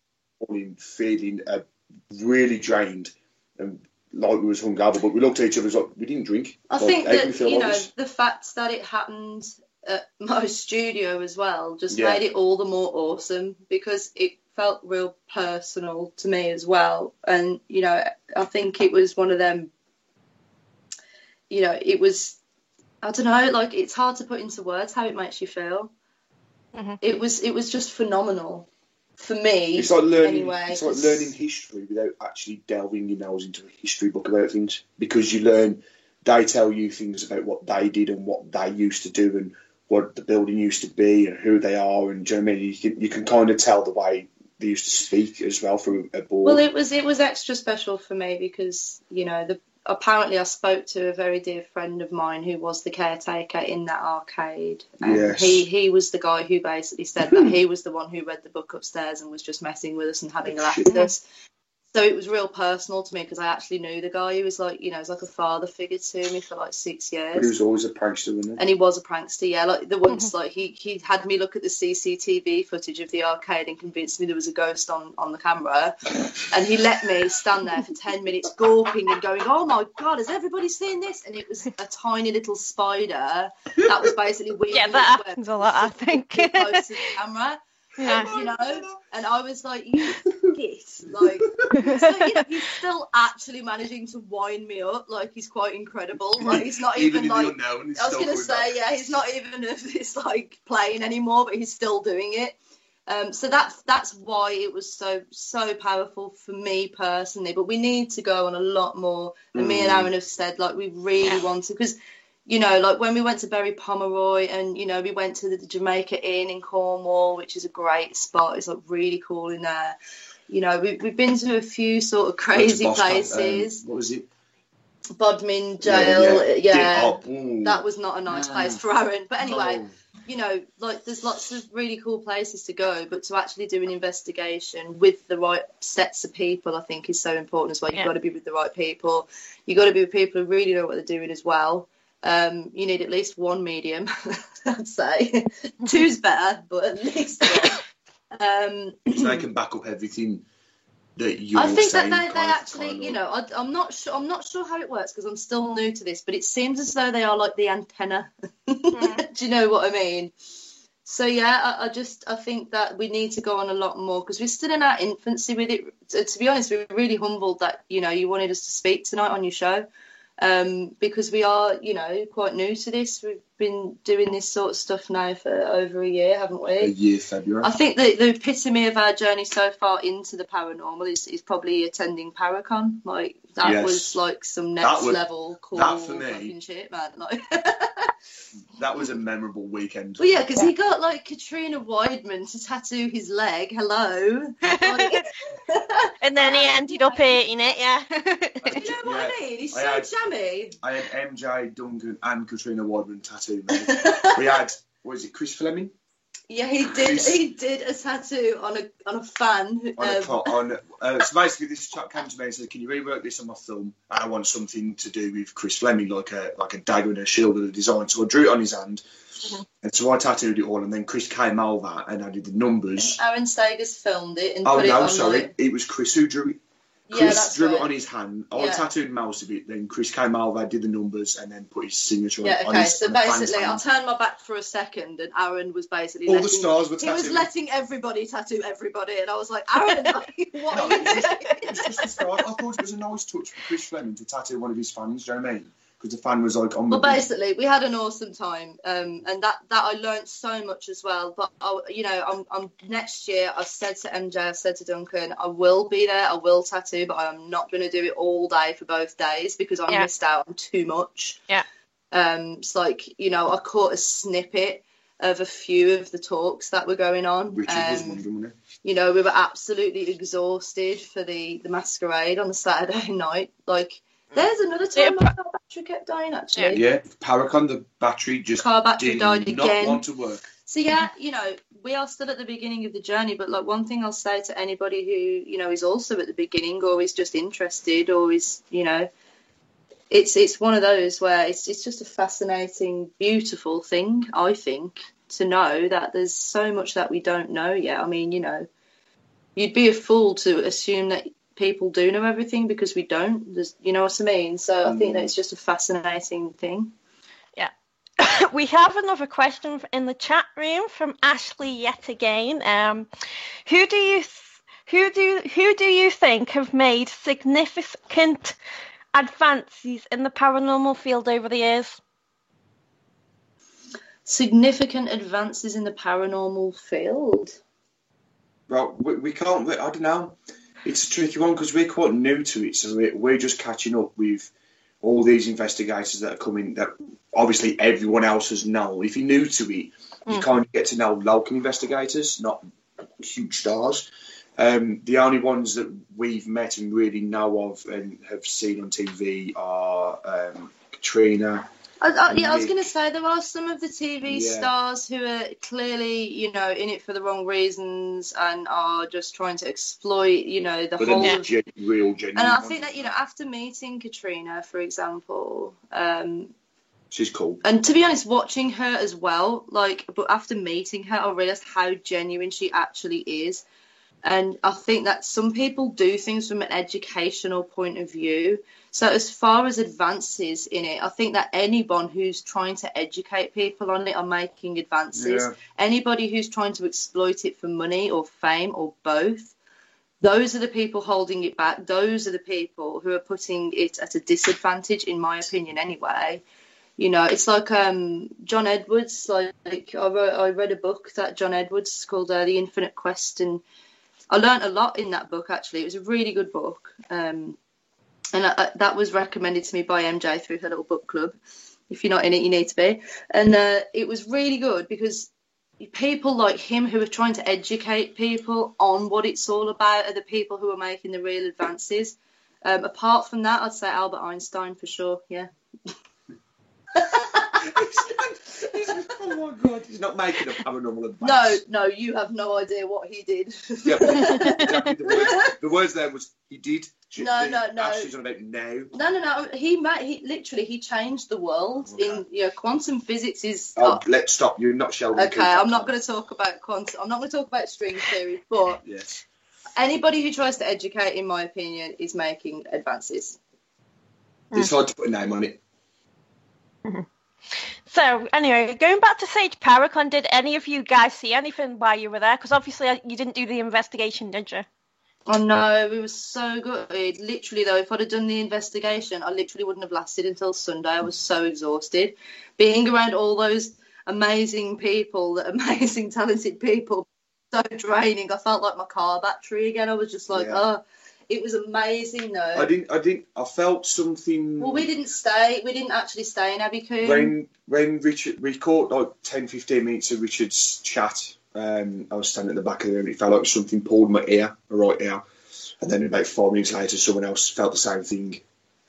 morning feeling really drained and like we was hungover, but we looked at each other like we didn't drink. I think that the fact that it happened at my studio as well just made it all the more awesome, because it felt real personal to me as well. And I think it was one of them. It was. I don't know, it's hard to put into words how it makes you feel. Mm-hmm. It was just phenomenal for me. It's like learning. Anyway, it's like learning history without actually delving your nose into a history book about things, because you learn. They tell you things about what they did and what they used to do and what the building used to be and who they are, and do you know what I mean? You can kind of tell the way they used to speak as well through a board. Well, it was extra special for me because apparently I spoke to a very dear friend of mine who was the caretaker in that arcade. And yes. He was the guy who basically said that he was the one who read the book upstairs and was just messing with us and having a laugh with us. So it was real personal to me because I actually knew the guy. He was like, was like a father figure to me for 6 years. But he was always a prankster, wasn't he? And he was a prankster, yeah. The once, he had me look at the CCTV footage of the arcade and convinced me there was a ghost on the camera. And he let me stand there for 10 minutes gawping and going, oh my God, has everybody seen this? And it was a tiny little spider that was basically weird. Yeah, that happens a lot, I think. Close to the camera. Yeah. And I was like, you git. He's still actually managing to wind me up. He's quite incredible. He's not even I was going to say, he's not even this playing anymore, but he's still doing it. So that's why it was so powerful for me personally. But we need to go on a lot more. And me and Aaron have said, like, we really want to, because, you know, like when we went to Berry Pomeroy and, you know, we went to the Jamaica Inn in Cornwall, which is a great spot. It's like really cool in there. You know, we've been to a few sort of crazy places. What was it? Bodmin Jail. Yeah. Oh, that was not a nice place for Aaron. But anyway, you know, like there's lots of really cool places to go, but to actually do an investigation with the right sets of people, I think is so important as well. You've got to be with the right people. You've got to be with people who really know what they're doing as well. You need at least one medium, I'd say. Two's better, but at least one. So they can back up everything that you're I think that saying, they actually, you know, I'm not sure how it works because I'm still new to this, but it seems as though they are like the antenna. Do you know what I mean? So yeah, I think that we need to go on a lot more because we're still in our infancy with it. To be honest, we're really humbled that, you know, you wanted us to speak tonight on your show. Because we are, you know, quite new to this. We've been doing this sort of stuff now for over a year, haven't we? A year, February. I think the epitome of our journey so far into the paranormal is probably attending Paracon. Like, that was like some next level cool fucking shit, man. Like, that was a memorable weekend. Well, yeah, because he got like Katrina Weidman to tattoo his leg. Hello. And then he ended up hating it, You know what I mean? He's so jammy. I had MJ, Duncan and Katrina Weidman tattooed me. We had, was it Chris Fleming? Yeah, he did. He did a tattoo on a fan. So basically, this chap came to me and said, "Can you rework this on my thumb? I want something to do with Chris Fleming, like a dagger and a shield of the design." So I drew it on his hand, and so I tattooed it all. And then Chris came over and I did the numbers. Aaron Stagers filmed it and put it on. It was Chris who drew it. Chris drew it on his hand. I tattooed most of it. Then Chris came over, did the numbers, and then put his signature on his so basically, I turned my back for a second, and Aaron was basically all the stars were tattooed. He was letting everybody tattoo everybody, and I was like, Aaron, what are you doing? It's just the stars. I thought it was a nice touch for Chris Fleming to tattoo one of his fans. Do you know what I mean? Because the fan was like on the. Well, basically, we had an awesome time, and that I learned so much as well. But I'm next year. I've said to MJ, I've said to Duncan, I will be there. I will tattoo, but I'm not going to do it all day for both days because I missed out on too much. Yeah. It's like, you know, I caught a snippet of a few of the talks that were going on. Richard was one of them, wasn't he? You know, we were absolutely exhausted for the masquerade on the Saturday night, like. There's another time my car battery kept dying, actually. Yeah, Paracon, the battery just died not again. Want to work. So, yeah, you know, we are still at the beginning of the journey, but, like, one thing I'll say to anybody who, you know, is also at the beginning or is just interested or is, you know, it's one of those where it's just a fascinating, beautiful thing, I think, to know that there's so much that we don't know yet. I mean, you know, you'd be a fool to assume that people do know everything because we don't. You know what I mean? So I think that it's just a fascinating thing. Yeah. We have another question in the chat room from Ashley yet again. Who do you think have made significant advances in the paranormal field over the years? Significant advances in the paranormal field? Well, we can't. I don't know. It's a tricky one because we're quite new to it, so we're just catching up with all these investigators that are coming that obviously everyone else has known. If you're new to it, you kind of get to know local investigators, not huge stars. The only ones that we've met and really know of and have seen on TV are Katrina. I was going to say there are some of the TV stars who are clearly, you know, in it for the wrong reasons and are just trying to exploit, you know, the whole real genuine. And I think that, you know, after meeting Katrina, for example, she's cool. And to be honest, watching her as well, like, but after meeting her, I realised how genuine she actually is. And I think that some people do things from an educational point of view. So as far as advances in it, I think that anyone who's trying to educate people on it are making advances. Yeah. Anybody who's trying to exploit it for money or fame or both, those are the people holding it back. Those are the people who are putting it at a disadvantage, in my opinion anyway. You know, it's like John Edwards. Like I read a book that John Edwards called The Infinite Quest, and I learnt a lot in that book. Actually, it was a really good book, and that was recommended to me by MJ through her little book club. If you're not in it, you need to be. And it was really good because people like him who are trying to educate people on what it's all about are the people who are making the real advances. Apart from that, I'd say Albert Einstein for sure. Yeah. Oh my God, he's not making a paranormal advance. No, you have no idea what he did. Yeah, exactly. The words there was he did. No. Ashley's on about now. No. He changed the world. Okay. In quantum physics is. Let's stop. You're not Sheldon. Okay, I'm not going to talk about quantum. I'm not going to talk about string theory, but yes. Anybody who tries to educate, in my opinion, is making advances. It's hard to put a name on it. So, anyway, going back to Sage Paracon, did any of you guys see anything while you were there? Because obviously you didn't do the investigation, did you? Oh, no, it was so good. Literally, though, if I'd have done the investigation, I literally wouldn't have lasted until Sunday. I was so exhausted. Being around all those amazing people, amazing, talented people, so draining. I felt like my car battery again. I was just like, it was amazing, though. I felt something. Well, we didn't actually stay in Abbey Combe. When we caught like 10-15 minutes of Richard's chat, I was standing at the back of the room and it felt like something pulled my ear, right ear. And then about 5 minutes later, someone else felt the same thing.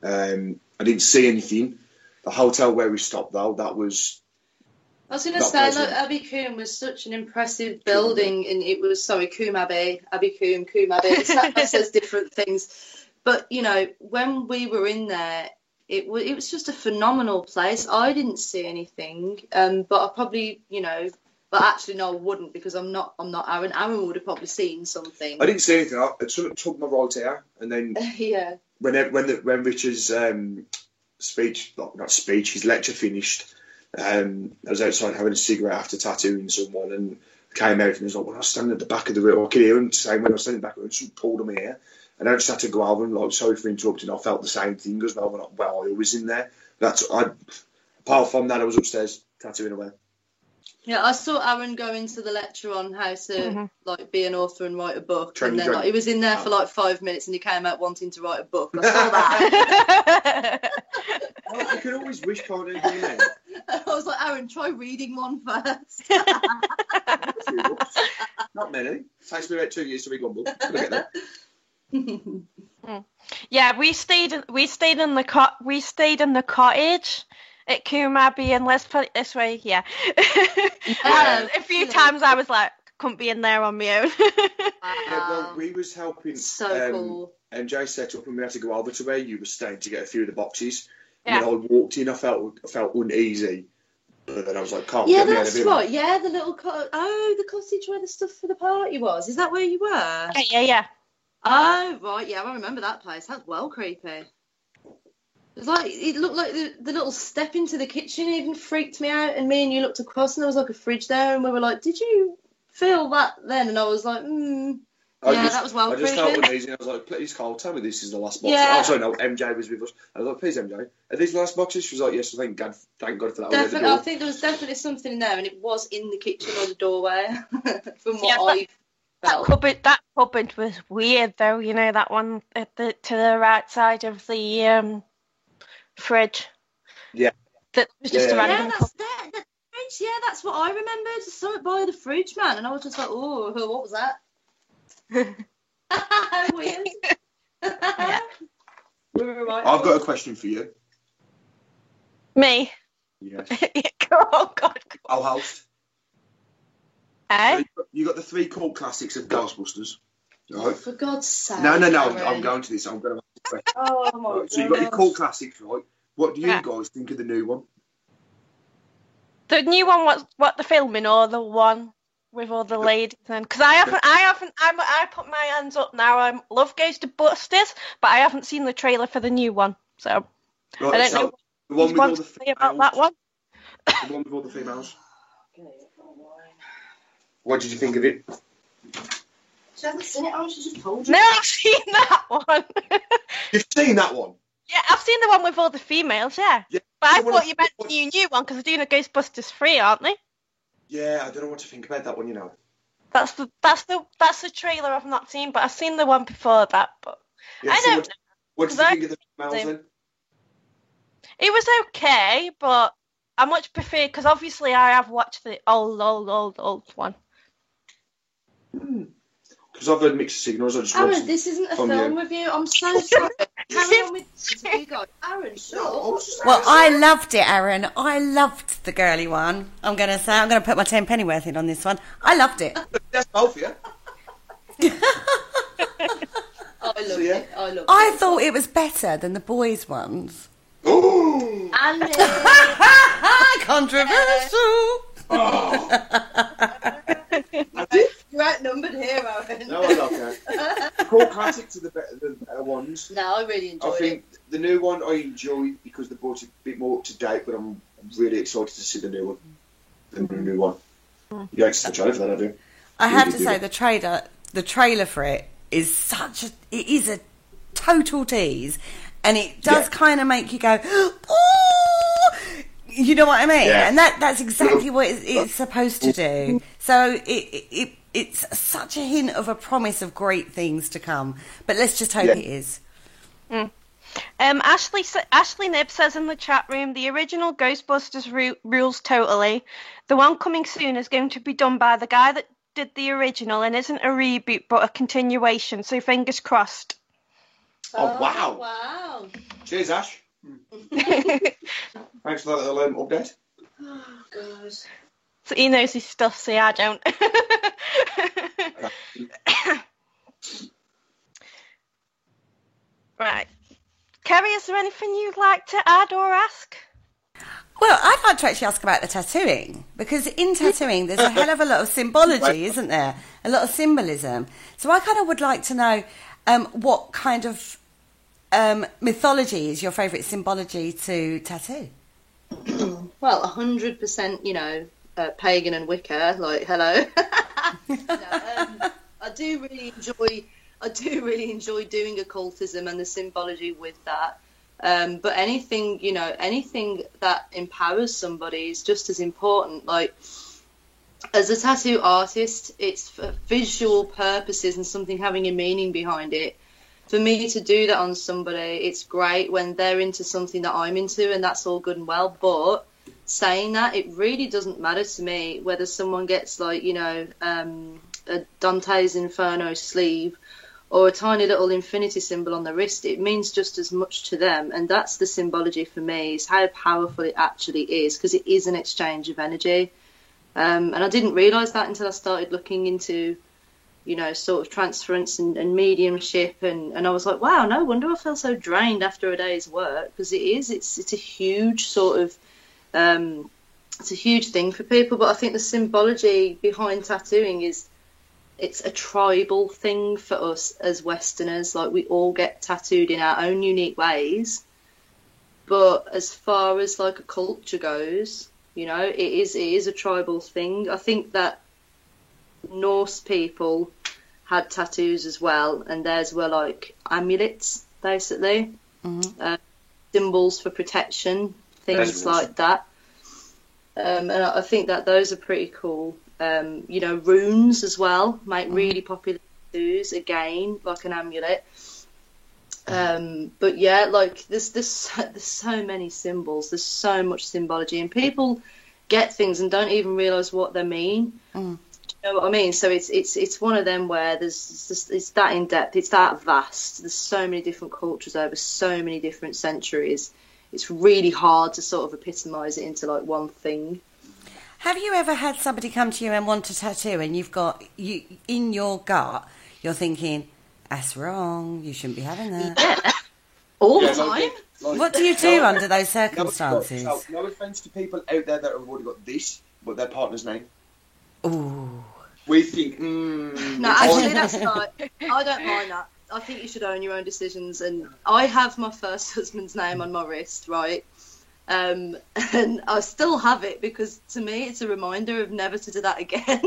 I didn't see anything. The hotel where we stopped, though, that was... I was going to say, look, Abbey Combe was such an impressive building, and it was, Combe Abbey, Combe Abbey, that says different things. But, you know, when we were in there, it was just a phenomenal place. I didn't see anything, but I probably, but actually, no, I wouldn't, because I'm not Aaron. Aaron would have probably seen something. I didn't see anything. I sort of took my right ear, and then when Richard's his lecture finished, I was outside having a cigarette after tattooing someone, and came out and he was like, when I was standing at the back of the room, I could hear him saying when I was standing back of the room, something pulled on my ear. And I just had to go over and, like, sorry for interrupting, I felt the same thing as well when I was in there. Apart from that, I was upstairs tattooing away. Yeah, I saw Aaron go into the lecture on how to be an author and write a book, and then he was in there for 5 minutes, and he came out wanting to write a book. I saw that. I could always wish, can't you? I was like, Aaron, try reading one first. Not many. It takes me about 2 years to read one book. Could I get that? Yeah, we stayed in the cottage at Combe Abbey, and let's put it this way, a few times I was like, couldn't be in there on my own. Well, we was helping. So cool. MJ set up, and we had to go over to where you were staying to get a few of the boxes. Yeah. When I walked in, I felt uneasy, but then I was like, "Can't yeah, get me out that's of here." right. Yeah, the little the cottage where the stuff for the party was. Is that where you were? Yeah. Oh right, yeah, I remember that place. That's well creepy. It looked like the little step into the kitchen even freaked me out, and me and you looked across and there was like a fridge there, and we were like, did you feel that then? And I was like, that was well creepy. I just felt uneasy. I was like, please, Carl, tell me this is the last box. Yeah. Oh, sorry, no, MJ was with us. I was like, please, MJ, are these the last boxes? She was like, yes, thank God for that. Definitely, I think there was definitely something in there, and it was in the kitchen or the doorway, from what I felt. That cupboard was weird, though. You know, that one to the right side of the fridge. Yeah. That was just a random. Yeah, that's there. The fridge. Yeah, that's what I remembered. Something by the fridge, man, and I was just like, oh, what was that? Weird. Yeah. I've got a question for you. Me? Yes. Oh, God. I'll host. Eh? So you got the 3 cult classics of Ghostbusters. Right? Oh, for God's sake. No. Aaron. I'm going to this. I'm going to ask a question. Oh, my God. So you've got your cult classics, right? What do you guys think of the new one? The new one was what, the filming, or the one with all the ladies? Because I put my hands up now. I love Ghostbusters, but I haven't seen the trailer for the new one, so Right, I don't know the one with all the females, about that one. The one with all the females. What did you think of it? She hasn't seen it, she just told you. No, I've seen that one. You've seen that one? Yeah, I've seen the one with all the females, yeah. Yeah, But I thought you meant the new one, because they're doing a Ghostbusters 3, aren't they? Yeah, I don't know what to think about that one, you know. That's the trailer I've not seen, but I've seen the one before that. But Yeah, I so don't know. what did you think of the females then? It was okay, but I much prefer, because obviously I have watched the old one. Because I've heard mixed signals. I just Aaron, watched this isn't a from film you. review. I'm so sorry. Carry on with you guys. Aaron, shut up. Well, I loved it, Aaron. I loved the girly one. I'm going to put my 10 pennyworth in on this one. I loved it. That's both, yeah. I love it. I thought it was better than the boys' ones. Ooh. And Controversial. you're outnumbered here, Aaron. No, I love that. The core classics are the better than ones. No, I really enjoyed I think the new one I enjoyed because they brought it a bit more up to date, but I'm really excited to see the new one. The new one. You ain't such a trailer for that, have you? I have to say, the trailer for it is it is a total tease, and it does kind of make you go, oh, you know what I mean? Yeah. And that's exactly what it's supposed to do. So it's such a hint of a promise of great things to come. But let's just hope it is. Ashley Nib says in the chat room, the original Ghostbusters rules totally. The one coming soon is going to be done by the guy that did the original and isn't a reboot but a continuation, so fingers crossed. Oh, wow. Wow. Cheers, Ash. Thanks for that little update. Oh, God. So he knows his stuff, see, I don't. Right. Kerry, is there anything you'd like to add or ask? Well, I'd like to actually ask about the tattooing, because in tattooing there's a hell of a lot of symbology, isn't there? A lot of symbolism. So I kind of would like to know what kind of mythology is your favourite symbology to tattoo? Well, 100%, pagan and Wicca. Like, hello. I do really enjoy doing occultism and the symbology with that. But anything that empowers somebody is just as important. Like, as a tattoo artist, it's for visual purposes and something having a meaning behind it. For me to do that on somebody, it's great when they're into something that I'm into, and that's all good and well. But saying that, it really doesn't matter to me whether someone gets a Dante's Inferno sleeve or a tiny little infinity symbol on the wrist. It means just as much to them, and that's the symbology for me, is how powerful it actually is, because it is an exchange of energy. And I didn't realise that until I started looking into, sort of transference and mediumship, and I was like, wow, no wonder I feel so drained after a day's work, because it's a huge sort of, it's a huge thing for people. But I think the symbology behind tattooing is, it's a tribal thing for us as Westerners. Like, we all get tattooed in our own unique ways. But as far as like a culture goes, it is a tribal thing. I think that Norse people had tattoos as well, and theirs were like amulets, basically. Symbols for protection, things like that. And I think that those are pretty cool. Runes as well make really popular tattoos, again, like an amulet. But yeah, like there's so many symbols, there's so much symbology, and people get things and don't even realise what they mean. Do you know what I mean? So it's one of them where it's that in depth, it's that vast. There's so many different cultures over so many different centuries. It's really hard to sort of epitomise it into like one thing. Have you ever had somebody come to you and want a tattoo, and you in your gut, you're thinking, that's wrong, you shouldn't be having that? Yeah. All the time. What do you do under those circumstances? No offence to people out there that have already got this, but their partner's name. Ooh. We think, No, actually, that's not. I don't mind that. I think you should own your own decisions. And I have my first husband's name on my wrist, right? And I still have it because to me it's a reminder of never to do that again.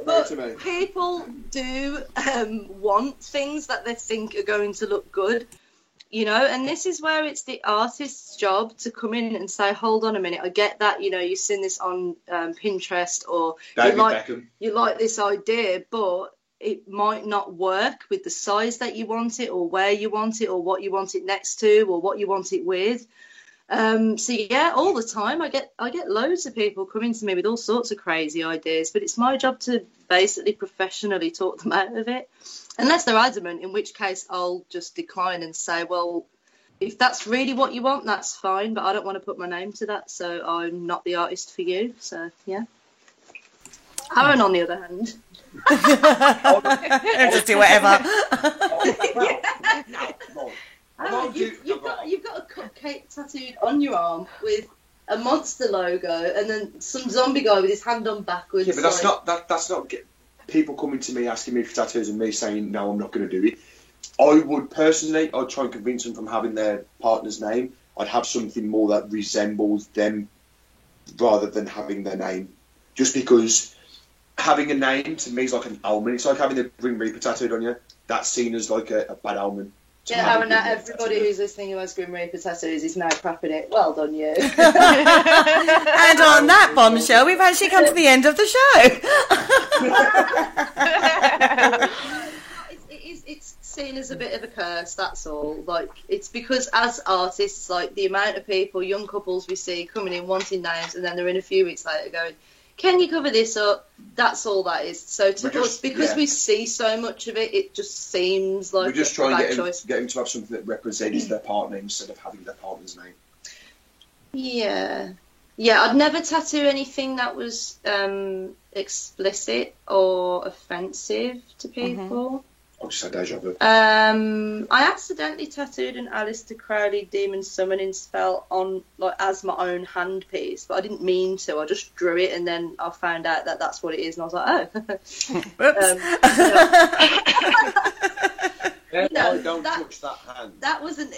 But people do want things that they think are going to look good. you know, and this is where it's the artist's job to come in and say, hold on a minute, I get that, you know, you've seen this on Pinterest, or you like this idea, but it might not work with the size that you want it, or where you want it, or what you want it next to, or what you want it with. So yeah, all the time I get loads of people coming to me with all sorts of crazy ideas, but it's my job to basically professionally talk them out of it, unless they're adamant, in which case I'll just decline and say, well, if that's really what you want, that's fine, but I don't want to put my name to that, so I'm not the artist for you. So yeah. Aaron, on the other hand, just do whatever. You've got a cupcake tattooed on your arm with a monster logo, and then some zombie guy with his hand on backwards. Yeah, but that's not people coming to me asking me for tattoos and me saying no, I'm not going to do it. I would personally, I'd try and convince them from having their partner's name. I'd have something more that resembles them rather than having their name. Just because having a name to me is like an omen. It's like having the Grim Reaper tattooed on you. That's seen as like a bad omen. Yeah, Aaron, everybody who's listening who has Grim Reaper tattoos is now crapping it. Well done, you. And on that bombshell, we've actually come to the end of the show. It's seen as a bit of a curse, that's all. Like, it's because as artists, like, the amount of people, young couples we see coming in wanting names, and then they're in a few weeks later going, can you cover this up? That's all that is. So to us, because we see so much of it, it just seems like we're just trying to get him to have something that represents their partner instead of having their partner's name. Yeah, I'd never tattoo anything that was explicit or offensive to people. I just had deja vu. I accidentally tattooed an Aleister Crowley demon summoning spell on, like, as my own handpiece, but I didn't mean to. I just drew it, and then I found out that that's what it is, and I was like, oh. Don't touch that hand. That wasn't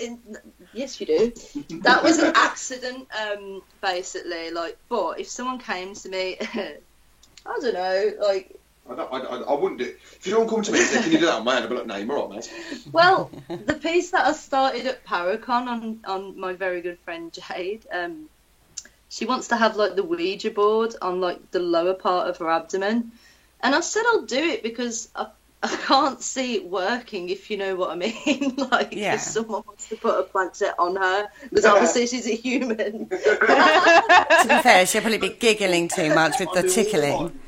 yes, you do. That was an accident, basically. Like, but if someone came to me, I don't know, like. I wouldn't do it. If you don't come to me and say, can you do that on my hand? I'll be like, no, you're all right, mate. Well, the piece that I started at Paracon on my very good friend Jade, she wants to have, like, the Ouija board on, like, the lower part of her abdomen. And I said I'll do it because I can't see it working, if you know what I mean. Like, if someone wants to put a planchette on her, because obviously she's a human. To be fair, she'll probably be giggling too much with the tickling.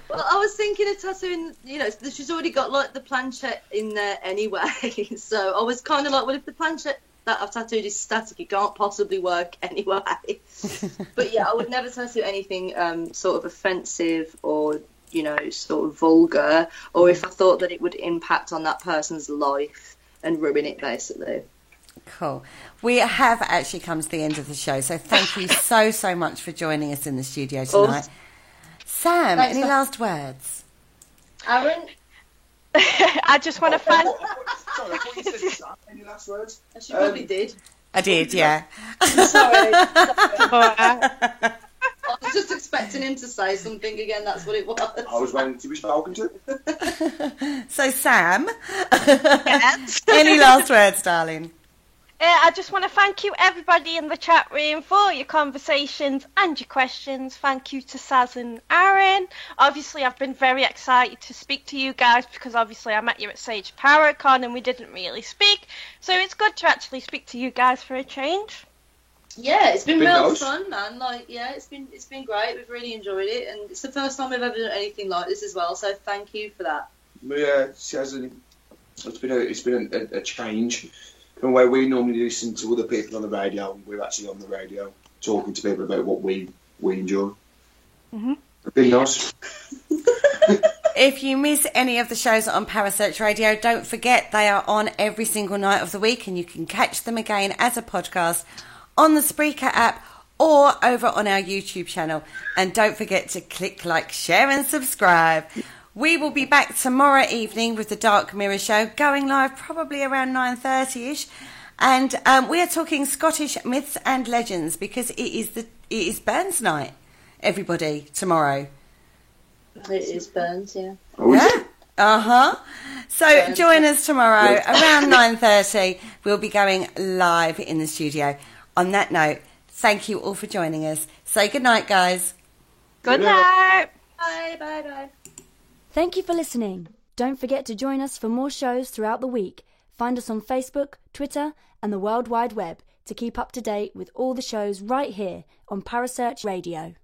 Well, I was thinking of tattooing, you know, she's already got, like, the planchette in there anyway. So I was kind of like, well, if the planchette that I've tattooed is static, it can't possibly work anyway. But yeah, I would never tattoo anything sort of offensive or, you know, sort of vulgar, or if I thought that it would impact on that person's life and ruin it, basically. Cool. We have actually come to the end of the show, so thank you so much for joining us in the studio tonight. Sam, any last words? Aaron? I just want to thank... Sorry, I thought you said Sam. Any last words? She probably did. I did, yeah. Sorry. I was just expecting him to say something again, that's what it was. I was waiting to be spoken to. So, Sam, Yes. any last words, darling? I just want to thank you, everybody in the chat room, for your conversations and your questions. Thank you to Saz and Aaron. Obviously, I've been very excited to speak to you guys because obviously I met you at Sage Paracon and we didn't really speak. So it's good to actually speak to you guys for a change. Yeah, it's been real fun, man. Like, yeah, it's been great. We've really enjoyed it, and it's the first time we've ever done anything like this as well. So thank you for that. Yeah, it's been a change. From where we normally listen to other people on the radio, we're actually on the radio talking to people about what we enjoy. It's been nice. If you miss any of the shows on Parasearch Radio, don't forget they are on every single night of the week, and you can catch them again as a podcast on the Spreaker app or over on our YouTube channel. And don't forget to click like, share and subscribe. We will be back tomorrow evening with the Dark Mirror Show, going live probably around 9:30ish, and we are talking Scottish myths and legends because it is Burns night, everybody, tomorrow. It is Burns, yeah. Oh, yeah. So join us tomorrow around 9:30. We'll be going live in the studio. On that note, thank you all for joining us. Say good night, guys. Good night. Bye, bye, bye. Thank you for listening. Don't forget to join us for more shows throughout the week. Find us on Facebook, Twitter, and the World Wide Web to keep up to date with all the shows right here on Parasearch Radio.